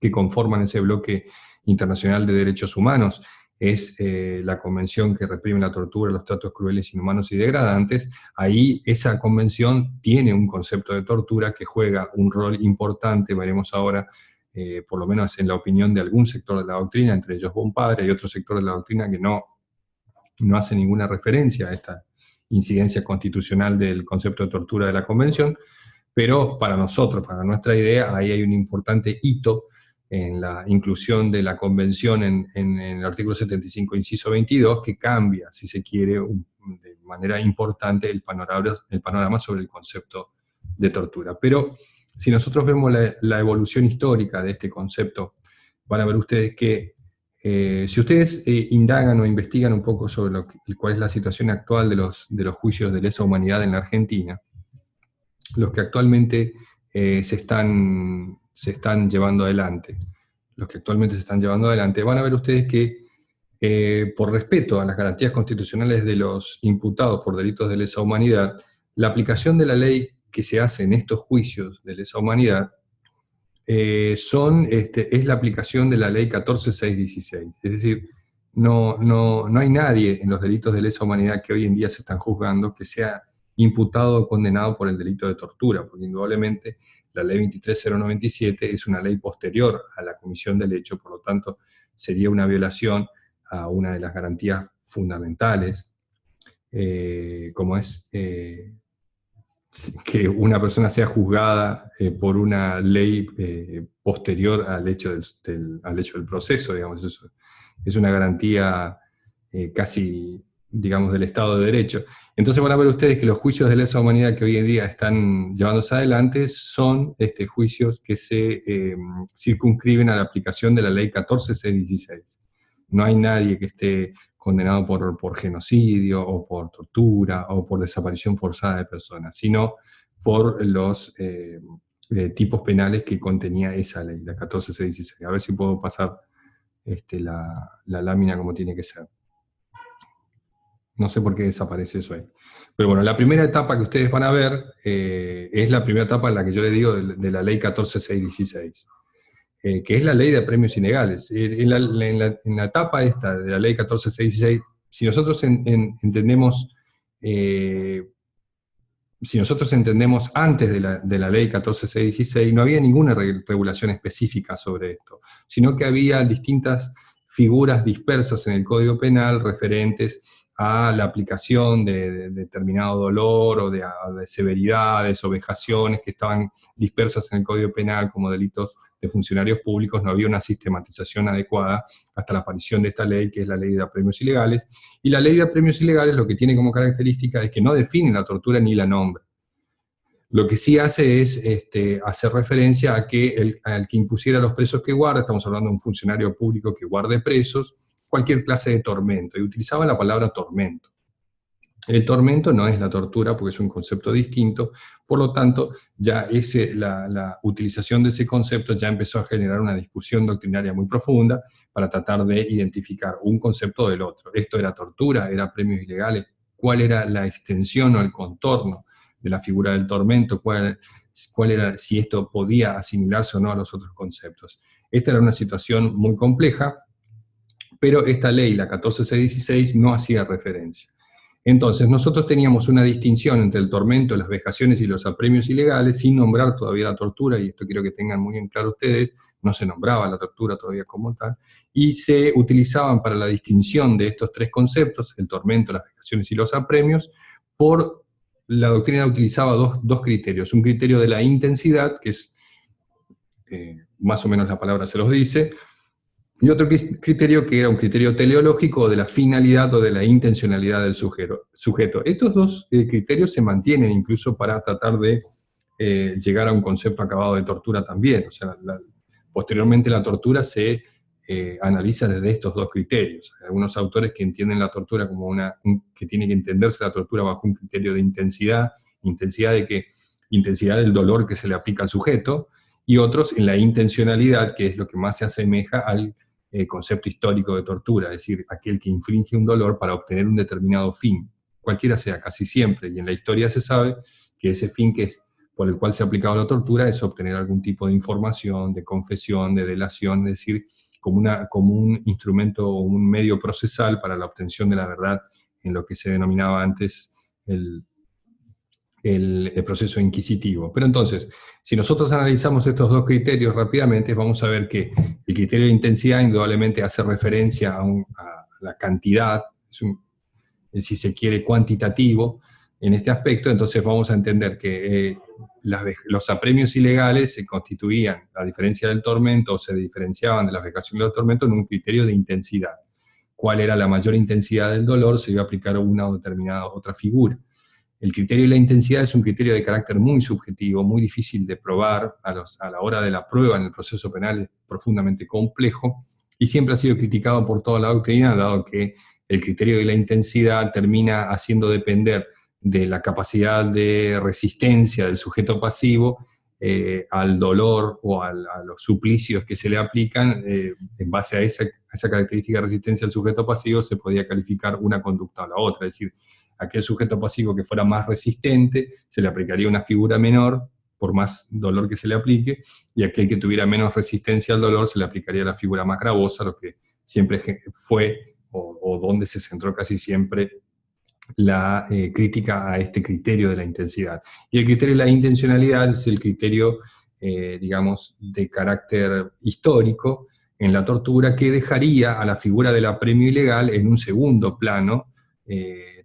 que conforman ese bloque internacional de derechos humanos es la convención que reprime la tortura, los tratos crueles, inhumanos y degradantes. Ahí esa convención tiene un concepto de tortura que juega un rol importante, veremos ahora, por lo menos en la opinión de algún sector de la doctrina, entre ellos Bompadre y otro sector de la doctrina que no hace ninguna referencia a incidencia constitucional del concepto de tortura de la Convención, pero para nosotros, para nuestra idea, ahí hay un importante hito en la inclusión de la Convención en el artículo 75, inciso 22, que cambia, si se quiere, de manera importante el panorama sobre el concepto de tortura. Pero si nosotros vemos la evolución histórica de este concepto, van a ver ustedes que si ustedes indagan o investigan un poco sobre cuál es la situación actual de los juicios de lesa humanidad en la Argentina, los que actualmente se están llevando adelante, van a ver ustedes que por respeto a las garantías constitucionales de los imputados por delitos de lesa humanidad, la aplicación de la ley que se hace en estos juicios de lesa humanidad es la aplicación de la ley 14616. Es decir, no hay nadie en los delitos de lesa humanidad que hoy en día se están juzgando que sea imputado o condenado por el delito de tortura, porque indudablemente la ley 23097 es una ley posterior a la comisión del hecho, por lo tanto sería una violación a una de las garantías fundamentales, como es que una persona sea juzgada por una ley posterior al hecho del proceso, digamos. Eso es una garantía casi, digamos, del Estado de Derecho. Entonces van a ver ustedes que los juicios de lesa humanidad que hoy en día están llevándose adelante son juicios que se circunscriben a la aplicación de la ley 14616. No hay nadie que esté condenado por genocidio, o por tortura, o por desaparición forzada de personas, sino por los tipos penales que contenía esa ley, la 14616. A ver si puedo pasar la lámina como tiene que ser. No sé por qué desaparece eso ahí. Pero bueno, la primera etapa que ustedes van a ver es la primera etapa en la que yo les digo de la ley 14616. Que es la ley de premios ilegales. En la etapa esta de la ley 14616, si nosotros entendemos antes de la ley 14616, no había ninguna regulación específica sobre esto, sino que había distintas figuras dispersas en el Código Penal referentes a la aplicación de determinado dolor o de severidades o vejaciones que estaban dispersas en el Código Penal como delitos de funcionarios públicos. No había una sistematización adecuada hasta la aparición de esta ley, que es la ley de apremios ilegales. Y la ley de apremios ilegales lo que tiene como característica es que no define la tortura ni la nombra. Lo que sí hace es hacer referencia a que al que impusiera a los presos que guarda, estamos hablando de un funcionario público que guarde presos, cualquier clase de tormento, y utilizaban la palabra tormento. El tormento no es la tortura porque es un concepto distinto, por lo tanto, ya la utilización de ese concepto ya empezó a generar una discusión doctrinaria muy profunda para tratar de identificar un concepto del otro. ¿Esto era tortura? ¿Era premios ilegales? ¿Cuál era la extensión o el contorno de la figura del tormento? ¿Cuál era, si esto podía asimilarse o no a los otros conceptos? Esta era una situación muy compleja, pero esta ley, la 14616, no hacía referencia. Entonces, nosotros teníamos una distinción entre el tormento, las vejaciones y los apremios ilegales, sin nombrar todavía la tortura, y esto quiero que tengan muy en claro ustedes, no se nombraba la tortura todavía como tal, y se utilizaban para la distinción de estos tres conceptos, el tormento, las vejaciones y los apremios, la doctrina utilizaba dos criterios, un criterio de la intensidad, que es, más o menos la palabra se los dice, y otro criterio que era un criterio teleológico de la finalidad o de la intencionalidad del sujeto. Estos dos criterios se mantienen incluso para tratar de llegar a un concepto acabado de tortura también. O sea, posteriormente la tortura se analiza desde estos dos criterios. Hay algunos autores que entienden la tortura como que tiene que entenderse la tortura bajo un criterio de intensidad del dolor que se le aplica al sujeto, y otros en la intencionalidad, que es lo que más se asemeja al concepto histórico de tortura, es decir, aquel que infringe un dolor para obtener un determinado fin, cualquiera sea, casi siempre, y en la historia se sabe que ese fin por el cual se ha aplicado la tortura es obtener algún tipo de información, de confesión, de delación, es decir, como un instrumento o un medio procesal para la obtención de la verdad en lo que se denominaba antes el proceso inquisitivo. Pero entonces, si nosotros analizamos estos dos criterios rápidamente, vamos a ver que el criterio de intensidad indudablemente hace referencia a la cantidad, si se quiere, cuantitativo en este aspecto, entonces vamos a entender que los apremios ilegales se constituían, a diferencia del tormento, o se diferenciaban de las vejaciones del tormento en un criterio de intensidad. Cuál era la mayor intensidad del dolor, se iba a aplicar una o determinada otra figura. El criterio de la intensidad es un criterio de carácter muy subjetivo, muy difícil de probar a la hora de la prueba en el proceso penal, es profundamente complejo, y siempre ha sido criticado por toda la doctrina, dado que el criterio de la intensidad termina haciendo depender de la capacidad de resistencia del sujeto pasivo al dolor o a los suplicios que se le aplican. En base a esa característica de resistencia del sujeto pasivo se podía calificar una conducta o la otra, es decir, aquel sujeto pasivo que fuera más resistente se le aplicaría una figura menor por más dolor que se le aplique, y aquel que tuviera menos resistencia al dolor se le aplicaría la figura más gravosa, lo que siempre fue o donde se centró casi siempre la crítica a este criterio de la intensidad. Y el criterio de la intencionalidad es el criterio, digamos, de carácter histórico en la tortura, que dejaría a la figura del apremio ilegal en un segundo plano,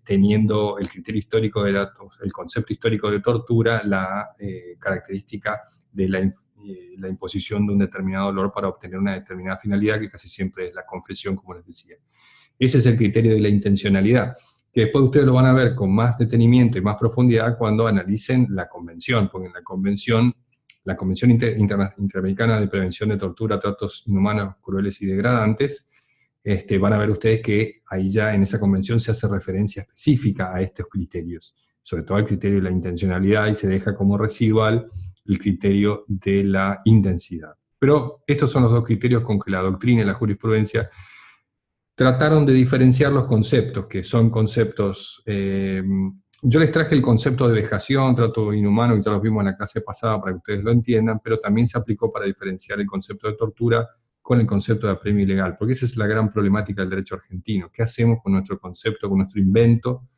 teniendo el criterio histórico, el concepto histórico de tortura, la característica de la imposición de un determinado dolor para obtener una determinada finalidad, que casi siempre es la confesión, como les decía. Ese es el criterio de la intencionalidad, que después ustedes lo van a ver con más detenimiento y más profundidad cuando analicen la convención, porque en la Convención Interamericana de Prevención de Tortura, Tratos Inhumanos, Crueles y Degradantes, van a ver ustedes que ahí ya en esa convención se hace referencia específica a estos criterios, sobre todo al criterio de la intencionalidad, y se deja como residual el criterio de la intensidad. Pero estos son los dos criterios con que la doctrina y la jurisprudencia trataron de diferenciar los conceptos, que son conceptos... yo les traje el concepto de vejación, trato inhumano, que ya los vimos en la clase pasada para que ustedes lo entiendan, pero también se aplicó para diferenciar el concepto de tortura con el concepto de apremio ilegal, porque esa es la gran problemática del derecho argentino. ¿Qué hacemos con nuestro concepto, con nuestro invento,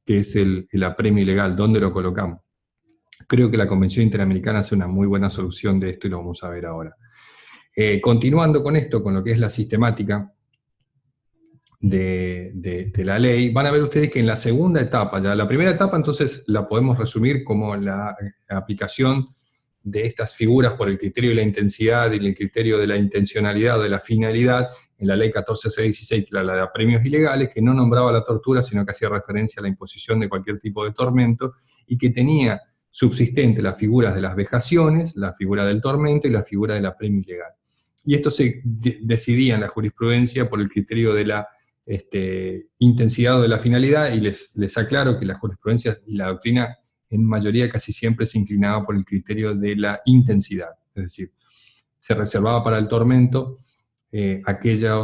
que es el apremio ilegal? ¿Dónde lo colocamos? Creo que la Convención Interamericana hace una muy buena solución de esto y lo vamos a ver ahora. Continuando con esto, con lo que es la sistemática de la ley, van a ver ustedes que en la segunda etapa, ya la primera etapa entonces la podemos resumir como la aplicación de estas figuras por el criterio de la intensidad y el criterio de la intencionalidad o de la finalidad en la ley 14616, la de apremios ilegales, que no nombraba la tortura, sino que hacía referencia a la imposición de cualquier tipo de tormento, y que tenía subsistente las figuras de las vejaciones, la figura del tormento y la figura del apremio ilegal. Y esto se decidía en la jurisprudencia por el criterio de la intensidad o de la finalidad, y les aclaro que la jurisprudencia y la doctrina en mayoría casi siempre se inclinaba por el criterio de la intensidad, es decir, se reservaba para el tormento aquella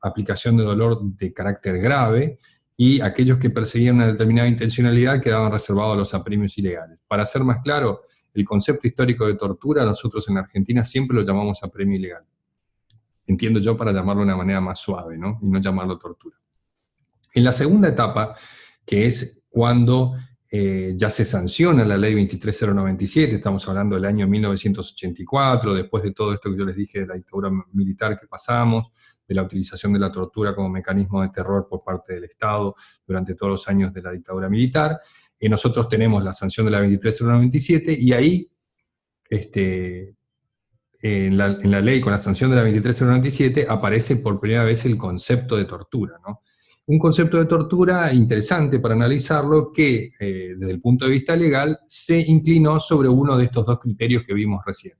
aplicación de dolor de carácter grave, y aquellos que perseguían una determinada intencionalidad quedaban reservados a los apremios ilegales. Para ser más claro, el concepto histórico de tortura nosotros en Argentina siempre lo llamamos apremio ilegal. Entiendo yo, para llamarlo de una manera más suave, ¿no? Y no llamarlo tortura. En la segunda etapa, que es cuando ya se sanciona la ley 23097, estamos hablando del año 1984, después de todo esto que yo les dije de la dictadura militar que pasamos, de la utilización de la tortura como mecanismo de terror por parte del Estado durante todos los años de la dictadura militar. Nosotros tenemos la sanción de la 23097, y ahí, en la ley con la sanción de la 23097, aparece por primera vez el concepto de tortura, ¿no? Un concepto de tortura interesante para analizarlo, que desde el punto de vista legal se inclinó sobre uno de estos dos criterios que vimos recién.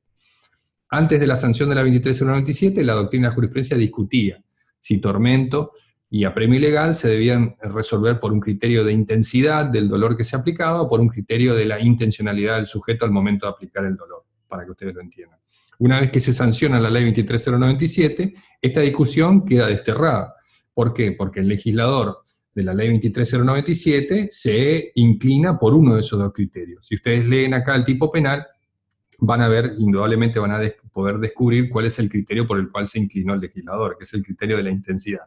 Antes de la sanción de la 23097, la doctrina de jurisprudencia discutía si tormento y apremio ilegal se debían resolver por un criterio de intensidad del dolor que se aplicaba, o por un criterio de la intencionalidad del sujeto al momento de aplicar el dolor, para que ustedes lo entiendan. Una vez que se sanciona la ley 23097, esta discusión queda desterrada. ¿Por qué? Porque el legislador de la ley 23097 se inclina por uno de esos dos criterios. Si ustedes leen acá el tipo penal, van a ver, indudablemente van a poder descubrir cuál es el criterio por el cual se inclinó el legislador, que es el criterio de la intensidad.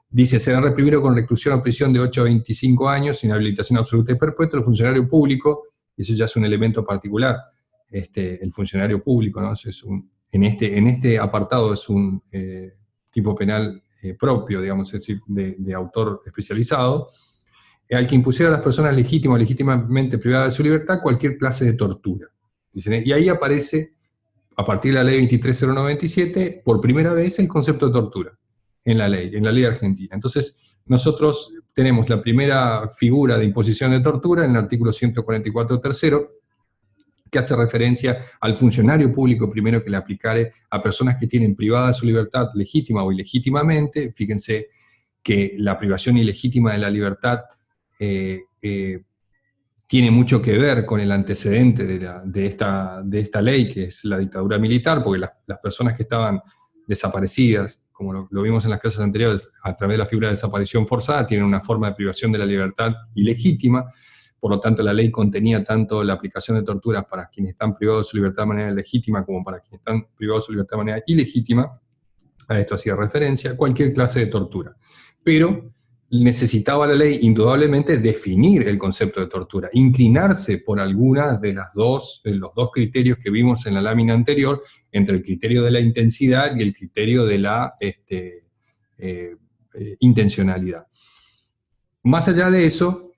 Dice, será reprimido con reclusión o prisión de 8 a 25 años, sin habilitación absoluta y perpetua, el funcionario público, y eso ya es un elemento particular, el funcionario público, ¿no? En este apartado es un tipo penal propio, digamos, es decir, de autor especializado, al que impusiera a las personas legítimas o legítimamente privadas de su libertad cualquier clase de tortura. Dicen, y ahí aparece, a partir de la ley 23.097, por primera vez el concepto de tortura en la ley argentina. Entonces, nosotros tenemos la primera figura de imposición de tortura en el artículo 144 tercero, que hace referencia al funcionario público primero que le aplicare a personas que tienen privada su libertad legítima o ilegítimamente. Fíjense que la privación ilegítima de la libertad tiene mucho que ver con el antecedente de esta ley, que es la dictadura militar, porque las personas que estaban desaparecidas, como lo vimos en las clases anteriores, a través de la figura de desaparición forzada, tienen una forma de privación de la libertad ilegítima. Por lo tanto, la ley contenía tanto la aplicación de torturas para quienes están privados de su libertad de manera legítima como para quienes están privados de su libertad de manera ilegítima. A esto hacía referencia, cualquier clase de tortura. Pero necesitaba la ley, indudablemente, definir el concepto de tortura, inclinarse por alguna de los dos criterios que vimos en la lámina anterior, entre el criterio de la intensidad y el criterio de la intencionalidad. Más allá de eso,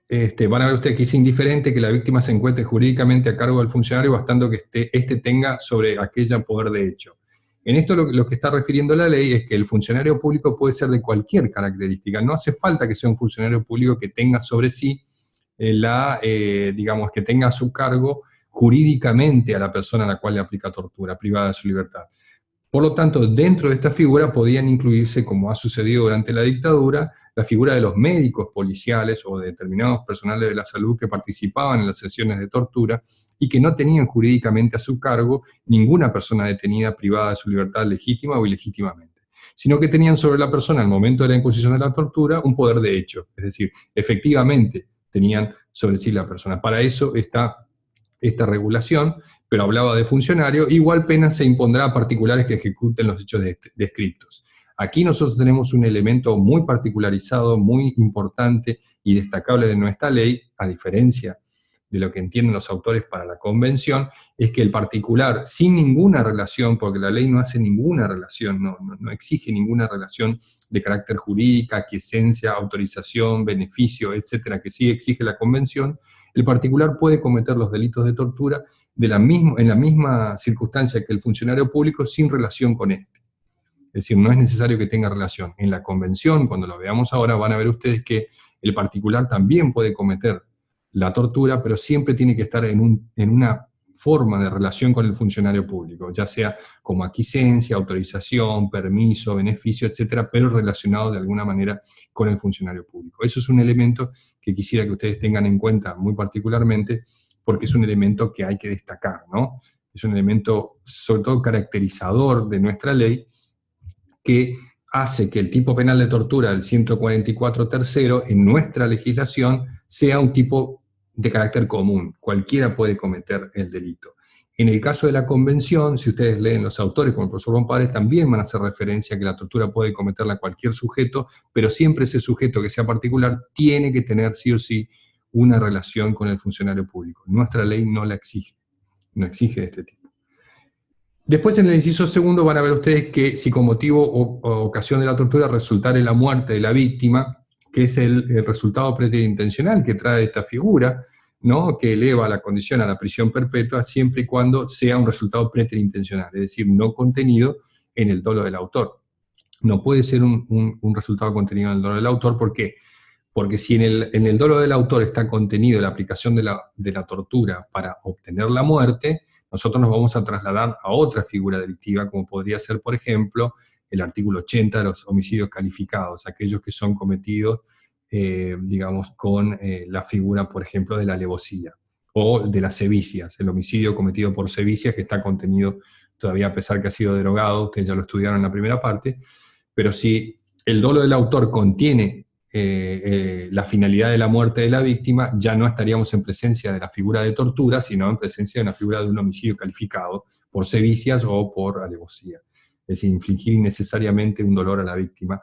van a ver ustedes que es indiferente que la víctima se encuentre jurídicamente a cargo del funcionario, bastando que éste tenga sobre aquella poder de hecho. En esto lo que está refiriendo la ley es que el funcionario público puede ser de cualquier característica. No hace falta que sea un funcionario público que tenga sobre sí digamos, que tenga a su cargo jurídicamente a la persona a la cual le aplica tortura, privada de su libertad. Por lo tanto, dentro de esta figura podían incluirse, como ha sucedido durante la dictadura, la figura de los médicos policiales o de determinados personales de la salud que participaban en las sesiones de tortura y que no tenían jurídicamente a su cargo ninguna persona detenida privada de su libertad legítima o ilegítimamente, sino que tenían sobre la persona al momento de la imposición de la tortura un poder de hecho, es decir, efectivamente tenían sobre sí la persona. Para eso está esta regulación, pero hablaba de funcionario. Igual pena se impondrá a particulares que ejecuten los hechos descriptos. Aquí nosotros tenemos un elemento muy particularizado, muy importante y destacable de nuestra ley, a diferencia de lo que entienden los autores para la convención, es que el particular, sin ninguna relación, porque la ley no hace ninguna relación, no exige ninguna relación de carácter jurídica, aquiescencia, autorización, beneficio, etcétera, que sí exige la convención, el particular puede cometer los delitos de tortura en la misma circunstancia que el funcionario público sin relación con este. Es decir, no es necesario que tenga relación. En la convención, cuando lo veamos ahora, van a ver ustedes que el particular también puede cometer la tortura, pero siempre tiene que estar en una forma de relación con el funcionario público, ya sea como aquiescencia, autorización, permiso, beneficio, etcétera, pero relacionado de alguna manera con el funcionario público. Eso es un elemento que quisiera que ustedes tengan en cuenta muy particularmente, porque es un elemento que hay que destacar, ¿no? Es un elemento, sobre todo, caracterizador de nuestra ley, que hace que el tipo penal de tortura del 144 tercero en nuestra legislación sea un tipo de carácter común. Cualquiera puede cometer el delito. En el caso de la convención, si ustedes leen los autores, como el profesor Bompares, también van a hacer referencia a que la tortura puede cometerla cualquier sujeto, pero siempre ese sujeto que sea particular tiene que tener sí o sí una relación con el funcionario público. Nuestra ley no la exige, no exige de este tipo. Después, en el inciso segundo, van a ver ustedes que si con motivo o ocasión de la tortura resultare la muerte de la víctima, que es el resultado preterintencional que trae esta figura, ¿no?, que eleva la condición a la prisión perpetua siempre y cuando sea un resultado preterintencional, es decir, no contenido en el dolo del autor. No puede ser un resultado contenido en el dolo del autor. ¿Por qué? Porque si en el dolo del autor está contenido la aplicación de la tortura para obtener la muerte, nosotros nos vamos a trasladar a otra figura delictiva, como podría ser, por ejemplo, el artículo 80 de los homicidios calificados, aquellos que son cometidos, digamos, con la figura, por ejemplo, de la alevosía, o de las sevicias, el homicidio cometido por sevicias, que está contenido todavía a pesar que ha sido derogado, ustedes ya lo estudiaron en la primera parte, pero si el dolo del autor contiene la finalidad de la muerte de la víctima, ya no estaríamos en presencia de la figura de tortura, sino en presencia de una figura de un homicidio calificado por sevicias o por alevosía. Es decir, infligir innecesariamente un dolor a la víctima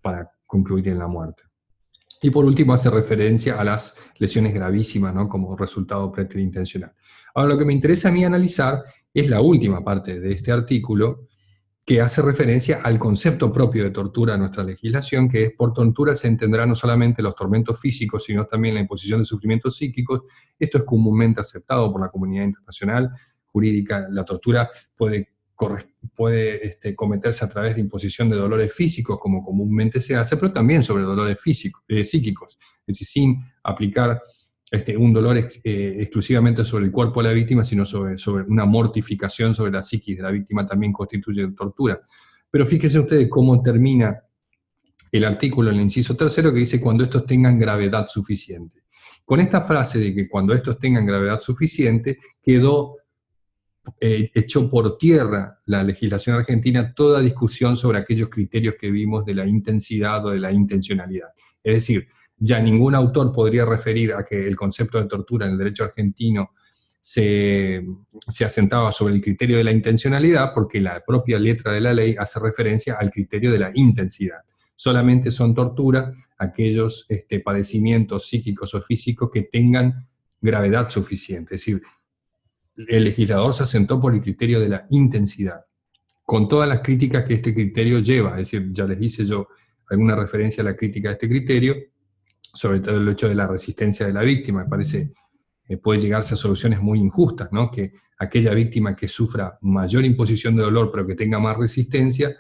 para concluir en la muerte. Y por último hace referencia a las lesiones gravísimas, ¿no?, como resultado preterintencional. Ahora, lo que me interesa a mí analizar es la última parte de este artículo, que hace referencia al concepto propio de tortura de nuestra legislación, que es por tortura se entenderá no solamente los tormentos físicos, sino también la imposición de sufrimientos psíquicos. Esto es comúnmente aceptado por la comunidad internacional jurídica. La tortura puede cometerse a través de imposición de dolores físicos, como comúnmente se hace, pero también sobre dolores psíquicos, es decir, sin aplicar un dolor exclusivamente sobre el cuerpo de la víctima, sino sobre una mortificación sobre la psiquis de la víctima también constituye tortura. Pero fíjense ustedes cómo termina el artículo en el inciso tercero, que dice cuando estos tengan gravedad suficiente. Con esta frase de que cuando estos tengan gravedad suficiente, quedó echó por tierra la legislación argentina toda discusión sobre aquellos criterios que vimos de la intensidad o de la intencionalidad. Es decir, ya ningún autor podría referir a que el concepto de tortura en el derecho argentino se asentaba sobre el criterio de la intencionalidad, porque la propia letra de la ley hace referencia al criterio de la intensidad. Solamente son tortura aquellos padecimientos psíquicos o físicos que tengan gravedad suficiente. Es decir, el legislador se asentó por el criterio de la intensidad, con todas las críticas que este criterio lleva. Es decir, ya les hice yo alguna referencia a la crítica de este criterio, sobre todo el hecho de la resistencia de la víctima. Me parece puede llegarse a soluciones muy injustas, ¿no? Que aquella víctima que sufra mayor imposición de dolor, pero que tenga más resistencia,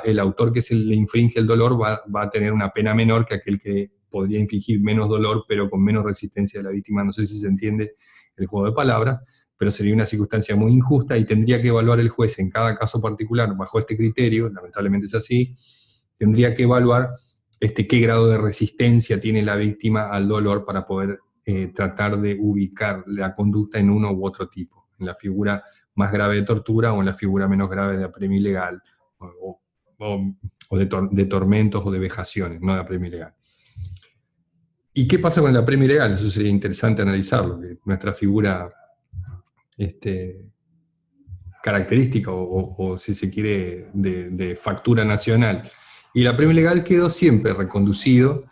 el autor que se le infringe el dolor va a tener una pena menor que aquel que podría infligir menos dolor, pero con menos resistencia de la víctima. No sé si se entiende el juego de palabras, pero sería una circunstancia muy injusta y tendría que evaluar el juez en cada caso particular, bajo este criterio, lamentablemente es así, tendría que evaluar qué grado de resistencia tiene la víctima al dolor para poder tratar de ubicar la conducta en uno u otro tipo, en la figura más grave de tortura o en la figura menos grave de apremio ilegal, o de tormentos o de vejaciones, no de apremio ilegal. ¿Y qué pasa con el apremio ilegal? Eso sería interesante analizarlo, que nuestra figura característica o si se quiere de factura nacional. Y el apremio ilegal quedó siempre reconducido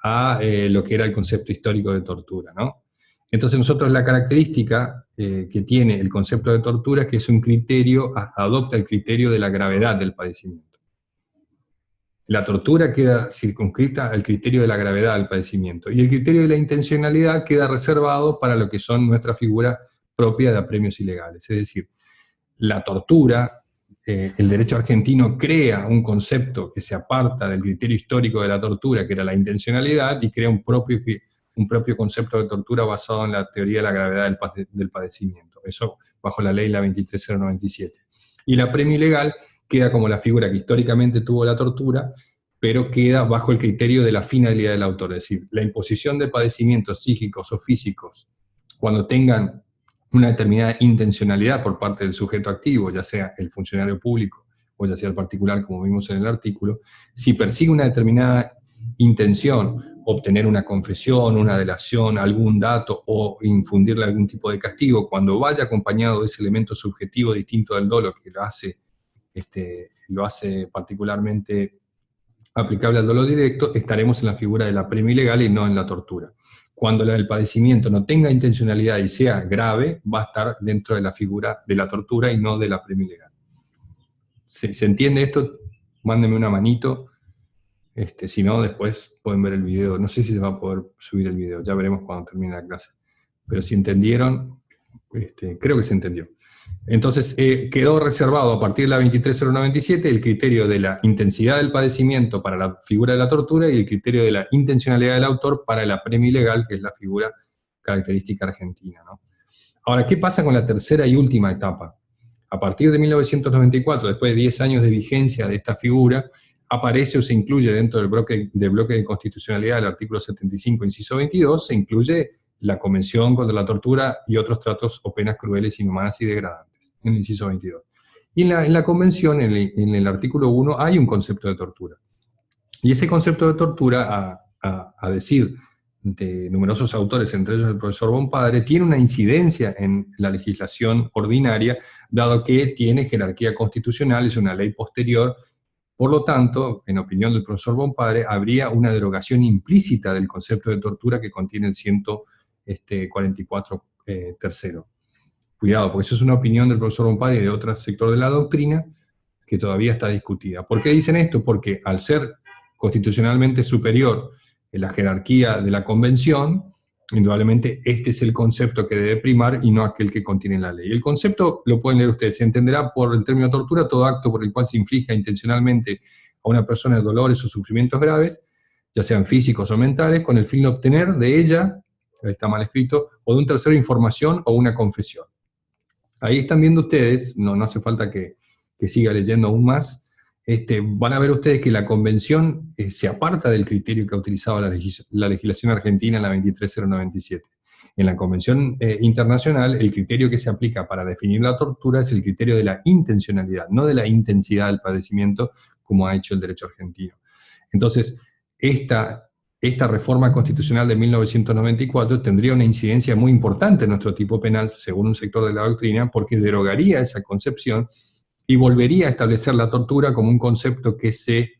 a lo que era el concepto histórico de tortura, ¿no? Entonces nosotros la característica que tiene el concepto de tortura es que es un criterio, adopta el criterio de la gravedad del padecimiento. La tortura queda circunscrita al criterio de la gravedad del padecimiento, y el criterio de la intencionalidad queda reservado para lo que son nuestra figura propia de apremios ilegales. Es decir, la tortura, el derecho argentino crea un concepto que se aparta del criterio histórico de la tortura, que era la intencionalidad, y crea un propio concepto de tortura basado en la teoría de la gravedad del padecimiento. Eso bajo la ley la 23097. Y la apremio ilegal queda como la figura que históricamente tuvo la tortura, pero queda bajo el criterio de la finalidad del autor. Es decir, la imposición de padecimientos psíquicos o físicos, cuando tengan una determinada intencionalidad por parte del sujeto activo, ya sea el funcionario público o ya sea el particular, como vimos en el artículo, si persigue una determinada intención, obtener una confesión, una delación, algún dato o infundirle algún tipo de castigo, cuando vaya acompañado de ese elemento subjetivo distinto del dolo que lo hace particularmente aplicable al dolo directo, estaremos en la figura del apremio ilegal y no en la tortura. Cuando el padecimiento no tenga intencionalidad y sea grave, va a estar dentro de la figura de la tortura y no del apremio ilegal. ¿Se entiende esto? Mándenme una manito. Si no, después pueden ver el video. No sé si se va a poder subir el video, ya veremos cuando termine la clase. Pero si entendieron, creo que se entendió. Entonces, quedó reservado a partir de la 23097 el criterio de la intensidad del padecimiento para la figura de la tortura y el criterio de la intencionalidad del autor para el apremio ilegal, que es la figura característica argentina, ¿no? Ahora, ¿qué pasa con la tercera y última etapa? A partir de 1994, después de 10 años de vigencia de esta figura, aparece o se incluye dentro del bloque de constitucionalidad del artículo 75, inciso 22, se incluye la Convención contra la Tortura y otros tratos o penas crueles, inhumanas y degradantes, en el inciso 22. Y en la Convención, en el artículo 1, hay un concepto de tortura. Y ese concepto de tortura, a decir de numerosos autores, entre ellos el profesor Bompadre, tiene una incidencia en la legislación ordinaria, dado que tiene jerarquía constitucional, es una ley posterior. Por lo tanto, en opinión del profesor Bompadre, habría una derogación implícita del concepto de tortura que contiene el 144 tercero. Cuidado, porque eso es una opinión del profesor Bompadre y de otro sector de la doctrina, que todavía está discutida. ¿Por qué dicen esto? Porque al ser constitucionalmente superior en la jerarquía de la convención, indudablemente este es el concepto que debe primar y no aquel que contiene la ley. El concepto lo pueden leer ustedes, se entenderá por el término tortura todo acto por el cual se inflige intencionalmente a una persona dolores o sufrimientos graves, ya sean físicos o mentales, con el fin de obtener de ella, está mal escrito, o de un tercero información o una confesión. Ahí están viendo ustedes, no hace falta que siga leyendo aún más, van a ver ustedes que la convención se aparta del criterio que ha utilizado la legislación argentina en la 23097. En la convención internacional, el criterio que se aplica para definir la tortura es el criterio de la intencionalidad, no de la intensidad del padecimiento, como ha hecho el derecho argentino. Entonces, esta reforma constitucional de 1994 tendría una incidencia muy importante en nuestro tipo penal, según un sector de la doctrina, porque derogaría esa concepción y volvería a establecer la tortura como un concepto que se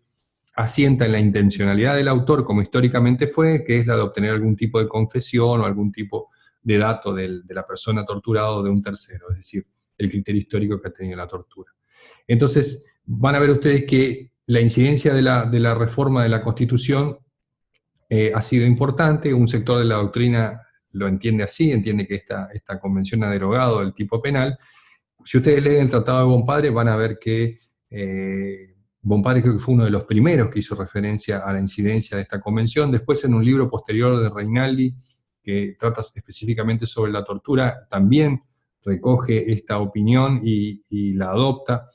asienta en la intencionalidad del autor, como históricamente fue, que es la de obtener algún tipo de confesión o algún tipo de dato de la persona torturada o de un tercero, es decir, el criterio histórico que ha tenido la tortura. Entonces, van a ver ustedes que la incidencia de la reforma de la Constitución ha sido importante, un sector de la doctrina lo entiende así, entiende que esta convención ha derogado el tipo penal. Si ustedes leen el Tratado de Bonpadre, van a ver que Bonpadre creo que fue uno de los primeros que hizo referencia a la incidencia de esta convención. Después, en un libro posterior de Reinaldi, que trata específicamente sobre la tortura, también recoge esta opinión y la adopta,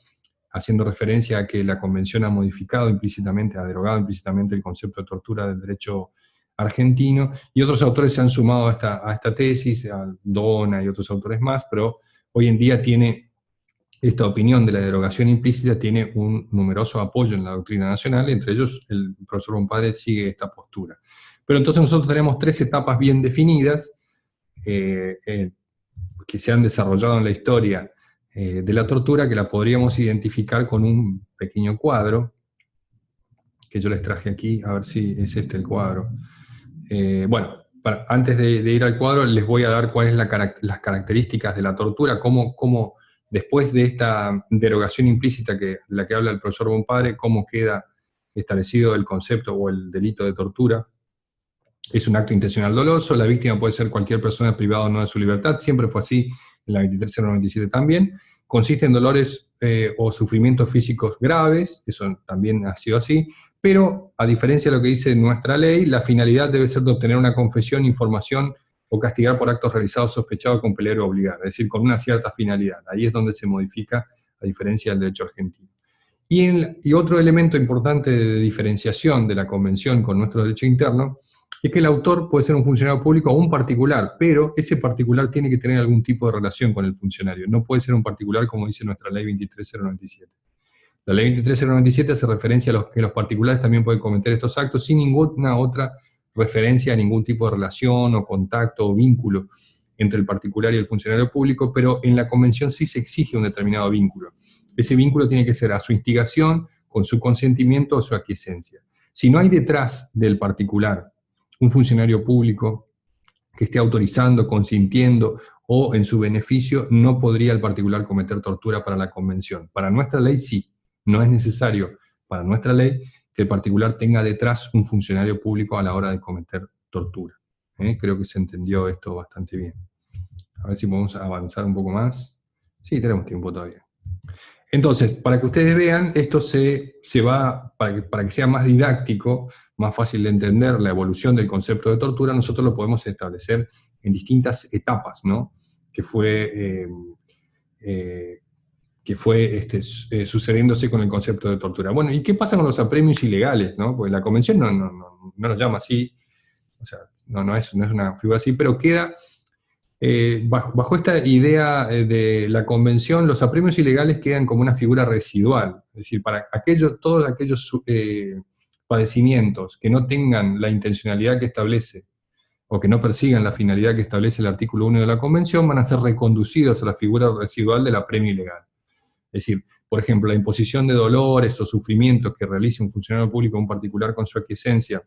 haciendo referencia a que la convención ha modificado implícitamente, ha derogado implícitamente el concepto de tortura del derecho argentino, y otros autores se han sumado a esta tesis, a Dona y otros autores más, pero hoy en día tiene esta opinión de la derogación implícita, tiene un numeroso apoyo en la doctrina nacional, entre ellos el profesor Bonpadre sigue esta postura. Pero entonces nosotros tenemos 3 etapas bien definidas, que se han desarrollado en la historia de la tortura, que la podríamos identificar con un pequeño cuadro, que yo les traje aquí, a ver si es este el cuadro. Bueno, antes de ir al cuadro, les voy a dar cuáles son las características de la tortura, cómo después de esta derogación implícita de la que habla el profesor Bonpadre, cómo queda establecido el concepto o el delito de tortura. Es un acto intencional doloso, la víctima puede ser cualquier persona privada o no de su libertad, siempre fue así, en la 23097 también. Consiste en dolores o sufrimientos físicos graves, eso también ha sido así, pero a diferencia de lo que dice nuestra ley, la finalidad debe ser de obtener una confesión, información o castigar por actos realizados sospechados con peligro obligar, es decir, con una cierta finalidad. Ahí es donde se modifica, a diferencia del derecho argentino. Y otro elemento importante de diferenciación de la convención con nuestro derecho interno es que el autor puede ser un funcionario público o un particular, pero ese particular tiene que tener algún tipo de relación con el funcionario. No puede ser un particular como dice nuestra ley 23097. La ley 23097 hace referencia a que los particulares también pueden cometer estos actos sin ninguna otra referencia a ningún tipo de relación o contacto o vínculo entre el particular y el funcionario público, pero en la convención sí se exige un determinado vínculo. Ese vínculo tiene que ser a su instigación, con su consentimiento o su aquiescencia. Si no hay detrás del particular un funcionario público que esté autorizando, consintiendo o en su beneficio, no podría el particular cometer tortura para la convención. Para nuestra ley sí, no es necesario para nuestra ley que el particular tenga detrás un funcionario público a la hora de cometer tortura. Creo que se entendió esto bastante bien. A ver si podemos avanzar un poco más. Sí, tenemos tiempo todavía. Entonces, para que ustedes vean, esto se va, para que sea más didáctico, más fácil de entender la evolución del concepto de tortura, nosotros lo podemos establecer en distintas etapas, ¿no? Que fue sucediéndose con el concepto de tortura. Bueno, ¿y qué pasa con los apremios ilegales, no? Porque la convención no lo llama así, o sea, no es una figura así, pero queda... bajo esta idea de la convención, los apremios ilegales quedan como una figura residual, es decir, para todos aquellos padecimientos que no tengan la intencionalidad que establece, o que no persigan la finalidad que establece el artículo 1 de la convención, van a ser reconducidos a la figura residual del apremio ilegal. Es decir, por ejemplo, la imposición de dolores o sufrimientos que realice un funcionario público en particular con su aquiescencia,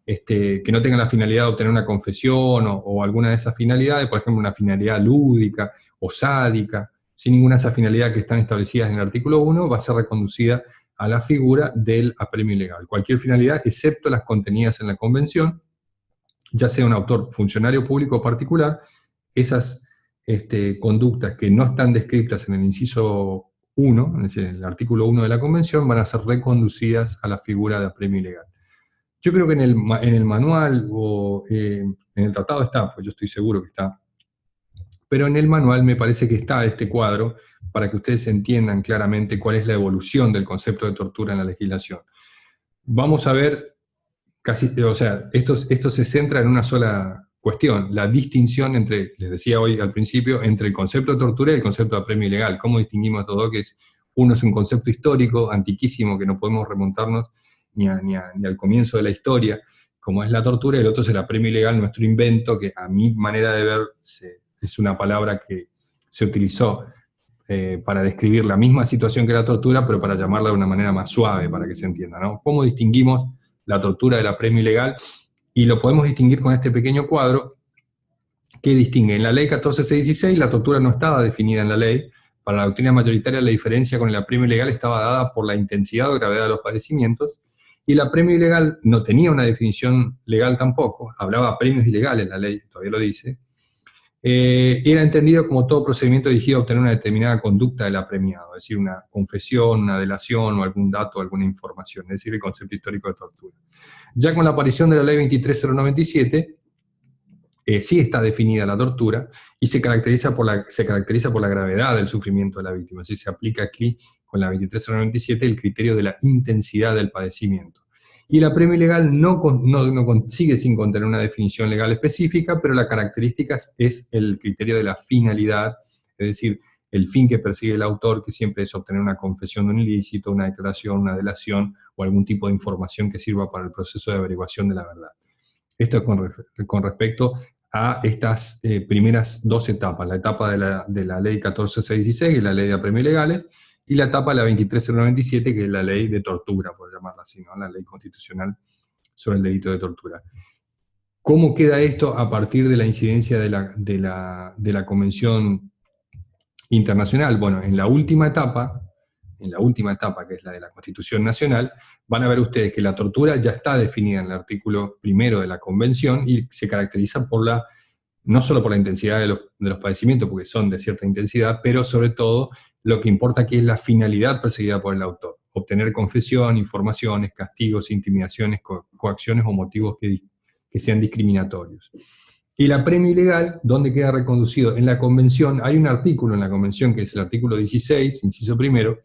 que no tengan la finalidad de obtener una confesión o alguna de esas finalidades, por ejemplo, una finalidad lúdica o sádica, sin ninguna de esas finalidades que están establecidas en el artículo 1, va a ser reconducida a la figura del apremio ilegal. Cualquier finalidad, excepto las contenidas en la convención, ya sea un autor funcionario público o particular, esas conductas que no están descritas en el inciso 1, es decir, en el artículo 1 de la convención, van a ser reconducidas a la figura de apremio ilegal. Yo creo que en el manual o en el tratado está, pues yo estoy seguro que está, pero en el manual me parece que está este cuadro para que ustedes entiendan claramente cuál es la evolución del concepto de tortura en la legislación. Vamos a ver, o sea, esto se centra en una sola cuestión, la distinción entre, les decía hoy al principio, entre el concepto de tortura y el concepto de apremio ilegal. ¿Cómo distinguimos estos dos? Uno es un concepto histórico, antiquísimo, que no podemos remontarnos ni al comienzo de la historia, como es la tortura, y el otro es el apremio ilegal, nuestro invento, que a mi manera de ver es una palabra que se utilizó para describir la misma situación que la tortura, pero para llamarla de una manera más suave, para que se entienda, ¿no? ¿Cómo distinguimos la tortura del apremio ilegal? Y lo podemos distinguir con este pequeño cuadro, que distingue. En la ley 14616 la tortura no estaba definida en la ley. Para la doctrina mayoritaria la diferencia con el apremio ilegal estaba dada por la intensidad o gravedad de los padecimientos, y el apremio ilegal no tenía una definición legal tampoco, hablaba de apremios ilegales, la ley todavía lo dice. Era entendido como todo procedimiento dirigido a obtener una determinada conducta del apremiado, es decir, una confesión, una delación o algún dato, alguna información, es decir, el concepto histórico de tortura. Ya con la aparición de la ley 23097, sí está definida la tortura y se caracteriza por la gravedad del sufrimiento de la víctima. Así se aplica aquí, con la 23097, el criterio de la intensidad del padecimiento. Y el apremio ilegal no sigue sin contener una definición legal específica, pero la característica es el criterio de la finalidad, es decir, el fin que persigue el autor, que siempre es obtener una confesión de un ilícito, una declaración, una delación o algún tipo de información que sirva para el proceso de averiguación de la verdad. Esto es con respecto a estas primeras dos etapas, la etapa de la ley 14616, que es la ley de apremios ilegales, y la etapa de la 23097, que es la ley de tortura, por llamarla así, ¿no? La ley constitucional sobre el delito de tortura. ¿Cómo queda esto a partir de la incidencia de la Convención Internacional? Bueno, en la última etapa, que es la de la Constitución Nacional, van a ver ustedes que la tortura ya está definida en el artículo 1 de la Convención y se caracteriza por no solo por la intensidad de los padecimientos, porque son de cierta intensidad, pero sobre todo lo que importa aquí es la finalidad perseguida por el autor: obtener confesión, informaciones, castigos, intimidaciones, coacciones o motivos que sean discriminatorios. Y el apremio ilegal, ¿dónde queda reconducido? En la Convención, hay un artículo en la Convención, que es el artículo 16, inciso primero,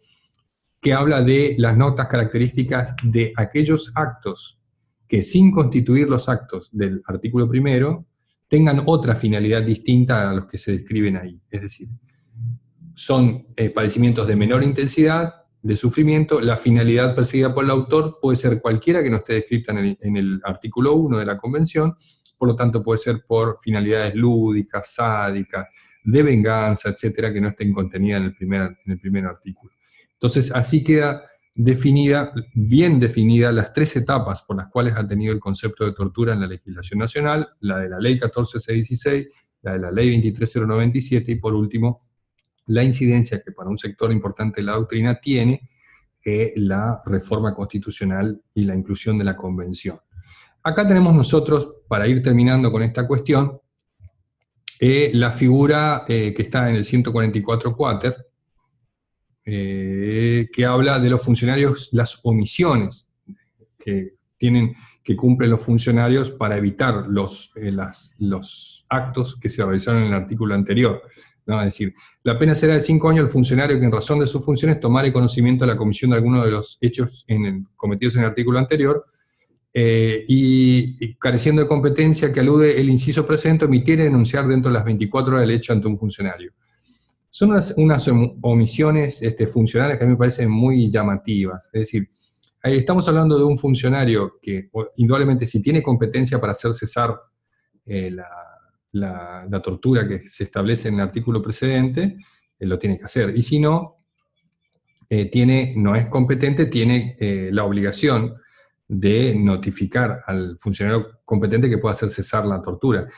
que habla de las notas características de aquellos actos que, sin constituir los actos del artículo 1, tengan otra finalidad distinta a los que se describen ahí. Es decir, son padecimientos de menor intensidad, de sufrimiento. La finalidad perseguida por el autor puede ser cualquiera que no esté descrita en el artículo 1 de la Convención, por lo tanto puede ser por finalidades lúdicas, sádicas, de venganza, etcétera, que no estén contenidas en el primer artículo. Entonces, así queda bien definida las tres etapas por las cuales ha tenido el concepto de tortura en la legislación nacional: la de la ley 14616, la de la ley 23097 y, por último, la incidencia que para un sector importante de la doctrina tiene la reforma constitucional y la inclusión de la Convención. Acá tenemos nosotros, para ir terminando con esta cuestión, la figura que está en el 144 quater, que habla de los funcionarios, las omisiones que cumplen los funcionarios para evitar los actos que se realizaron en el artículo anterior, ¿no? Es decir, la pena será de 5 años al funcionario que, en razón de sus funciones, tomare conocimiento de la comisión de alguno de los hechos cometidos en el artículo anterior, y careciendo de competencia que alude el inciso presente, omitiere denunciar dentro de las 24 horas del hecho ante un funcionario. Son unas omisiones funcionales que a mí me parecen muy llamativas. Es decir, estamos hablando de un funcionario que, indudablemente, si tiene competencia para hacer cesar la tortura que se establece en el artículo precedente, lo tiene que hacer. Y si no, no es competente, tiene la obligación de notificar al funcionario competente que pueda hacer cesar la tortura.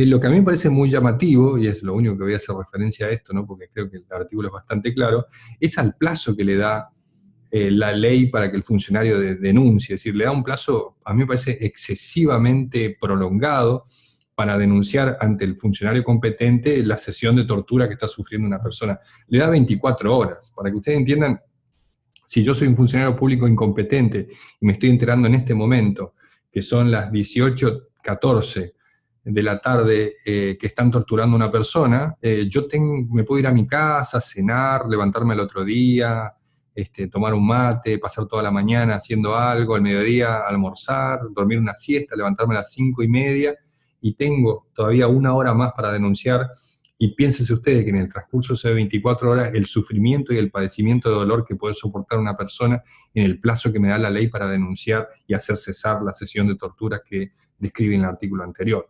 lo que a mí me parece muy llamativo, y es lo único que voy a hacer referencia a esto, ¿no? Porque creo que el artículo es bastante claro, es al plazo que le da la ley para que el funcionario denuncie. Es decir, le da un plazo, a mí me parece excesivamente prolongado para denunciar ante el funcionario competente la sesión de tortura que está sufriendo una persona. Le da 24 horas. Para que ustedes entiendan, si yo soy un funcionario público incompetente y me estoy enterando en este momento que son las 18:14 de la tarde que están torturando a una persona, me puedo ir a mi casa, cenar, levantarme el otro día, tomar un mate, pasar toda la mañana haciendo algo, al mediodía almorzar, dormir una siesta, levantarme a las 5:30, y tengo todavía una hora más para denunciar. Y piénsense ustedes que en el transcurso de 24 horas el sufrimiento y el padecimiento de dolor que puede soportar una persona en el plazo que me da la ley para denunciar y hacer cesar la sesión de torturas que describe en el artículo anterior.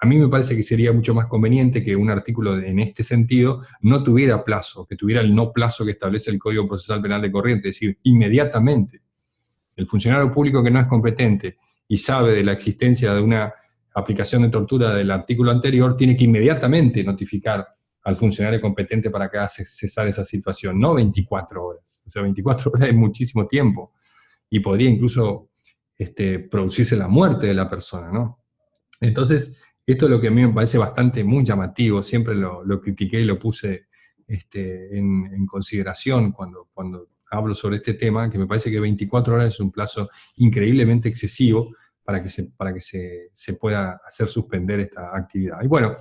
A mí me parece que sería mucho más conveniente que un artículo en este sentido no tuviera plazo, que tuviera el no plazo que establece el Código Procesal Penal de corriente, es decir, inmediatamente. El funcionario público que no es competente y sabe de la existencia de una aplicación de tortura del artículo anterior, tiene que inmediatamente notificar al funcionario competente para que haga cesar esa situación, no 24 horas. O sea, 24 horas es muchísimo tiempo y podría incluso producirse la muerte de la persona, ¿no? Entonces, esto es lo que a mí me parece bastante muy llamativo, siempre lo critiqué y lo puse en consideración cuando hablo sobre este tema, que me parece que 24 horas es un plazo increíblemente excesivo para que se pueda hacer suspender esta actividad. Y bueno,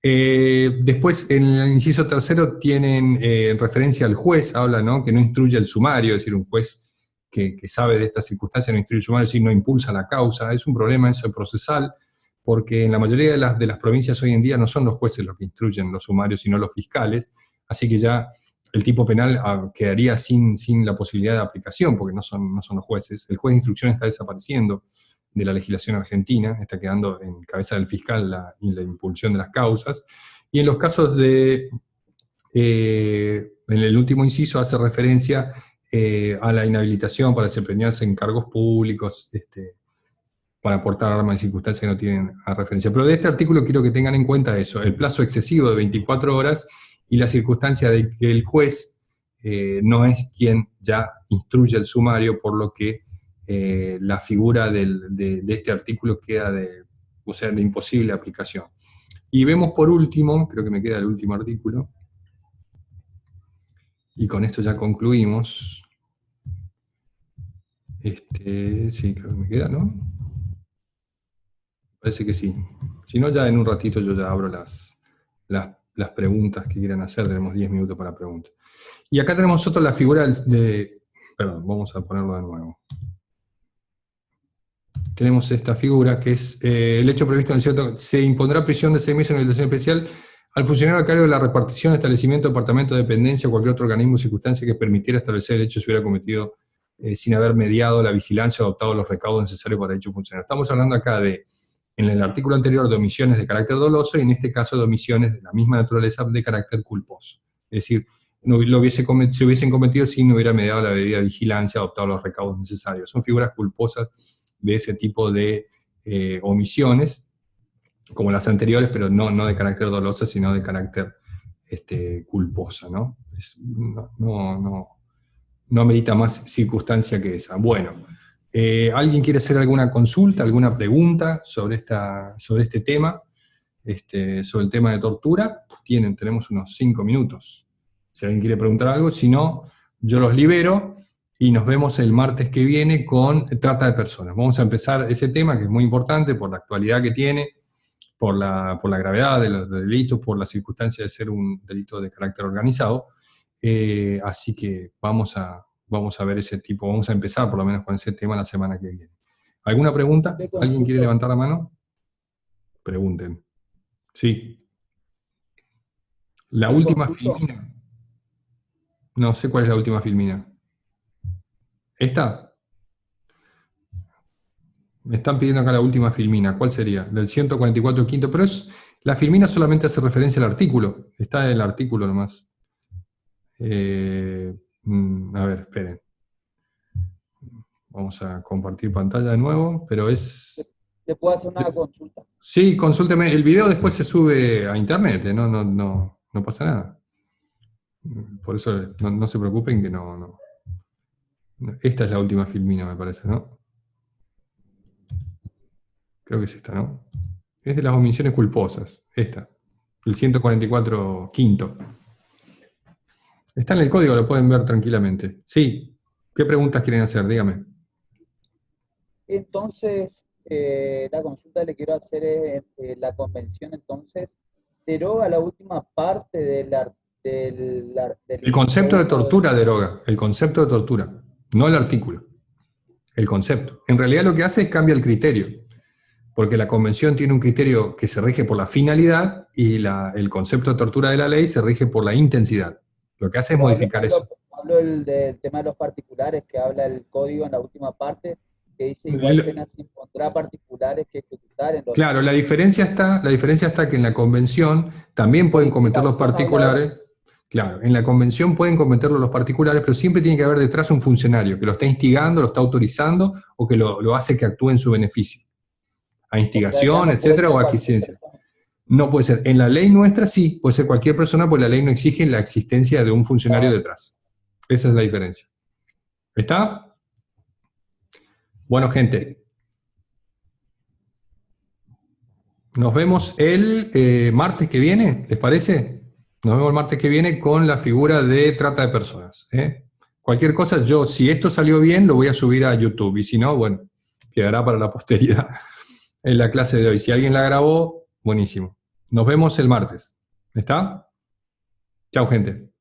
después en el inciso tercero tienen referencia al juez, habla, ¿no?, que no instruye el sumario, es decir, un juez que sabe de estas circunstancias no instruye el sumario, es decir, no impulsa la causa. Es un problema eso procesal, porque en la mayoría de las provincias hoy en día no son los jueces los que instruyen los sumarios, sino los fiscales, así que ya el tipo penal quedaría sin la posibilidad de aplicación, porque no son los jueces. El juez de instrucción está desapareciendo de la legislación argentina, está quedando en cabeza del fiscal y la impulsión de las causas. Y en los casos en el último inciso hace referencia a la inhabilitación para desempeñarse en cargos públicos, para aportar armas en circunstancias que no tienen a referencia. Pero de este artículo quiero que tengan en cuenta eso, el plazo excesivo de 24 horas y la circunstancia de que el juez no es quien ya instruye el sumario, por lo que la figura de este artículo queda de imposible aplicación. Y vemos por último, creo que me queda el último artículo, y con esto ya concluimos. Sí, creo que me queda, ¿no? Parece que sí. Si no, ya en un ratito yo ya abro las preguntas que quieran hacer. Tenemos 10 minutos para preguntas. Y acá tenemos nosotros la figura perdón, vamos a ponerlo de nuevo. Tenemos esta figura que es el hecho previsto en el cierto. Se impondrá prisión de 6 meses en habilitación especial al funcionario a cargo de la repartición, establecimiento, departamento, dependencia o cualquier otro organismo o circunstancia que permitiera establecer el hecho si hubiera cometido sin haber mediado la vigilancia o adoptado los recaudos necesarios para dicho funcionario. Estamos hablando acá en el artículo anterior, de omisiones de carácter doloso, y en este caso de omisiones de la misma naturaleza de carácter culposo. Es decir, se hubiesen cometido si no hubiera mediado la debida vigilancia, adoptado los recaudos necesarios. Son figuras culposas de ese tipo de omisiones, como las anteriores, pero no de carácter doloso, sino de carácter culposo, ¿no? No amerita más circunstancia que esa. Bueno, ¿alguien quiere hacer alguna consulta, alguna pregunta sobre este tema? Sobre el tema de tortura, tenemos unos 5 minutos. Si alguien quiere preguntar algo, si no, yo los libero y nos vemos el martes que viene con trata de personas. Vamos a empezar ese tema que es muy importante por la actualidad que tiene, por la gravedad de los delitos, por la circunstancia de ser un delito de carácter organizado. Así que vamos a ver ese tipo, vamos a empezar por lo menos con ese tema la semana que viene. ¿Alguna pregunta? ¿Alguien quiere levantar la mano? Pregunten. Sí. La última filmina. No sé cuál es la última filmina. ¿Esta? Me están pidiendo acá la última filmina. ¿Cuál sería? Del 144 quinto. Pero la filmina solamente hace referencia al artículo. Está en el artículo nomás. A ver, esperen. Vamos a compartir pantalla de nuevo, pero es le puedo hacer una consulta. Sí, consúlteme. El video después se sube a internet, no pasa nada. Por eso no se preocupen que no. Esta es la última filmina, me parece, ¿no? Creo que es esta, ¿no? Es de las omisiones culposas. Esta. El 144 quinto. Está en el código, lo pueden ver tranquilamente. Sí. ¿Qué preguntas quieren hacer? Dígame. Entonces, la consulta que le quiero hacer es, la convención, entonces, deroga la última parte del El concepto de código tortura deroga. El concepto de tortura. No el artículo. El concepto. En realidad lo que hace es cambia el criterio. Porque la convención tiene un criterio que se rige por la finalidad y el concepto de tortura de la ley se rige por la intensidad. Lo que hace es Pero modificar eso. hablo del tema de los particulares, que habla el código en la última parte, que dice igual pena se impondrá particulares que ejecutar en los... Claro, la diferencia está que en la convención también pueden cometer los particulares. Claro, en la convención pueden cometerlo los particulares, pero siempre tiene que haber detrás un funcionario que lo está instigando, lo está autorizando o que lo hace que actúe en su beneficio. A instigación, etcétera, o aquiescencia. No puede ser. En la ley nuestra sí, puede ser cualquier persona, porque la ley no exige la existencia de un funcionario detrás. Esa es la diferencia. ¿Está? Bueno, gente. Nos vemos el martes que viene, ¿les parece? Nos vemos el martes que viene con la figura de trata de personas. Cualquier cosa, si esto salió bien, lo voy a subir a YouTube. Y si no, bueno, quedará para la posteridad en la clase de hoy. Si alguien la grabó, buenísimo. Nos vemos el martes. ¿Está? Chao, gente.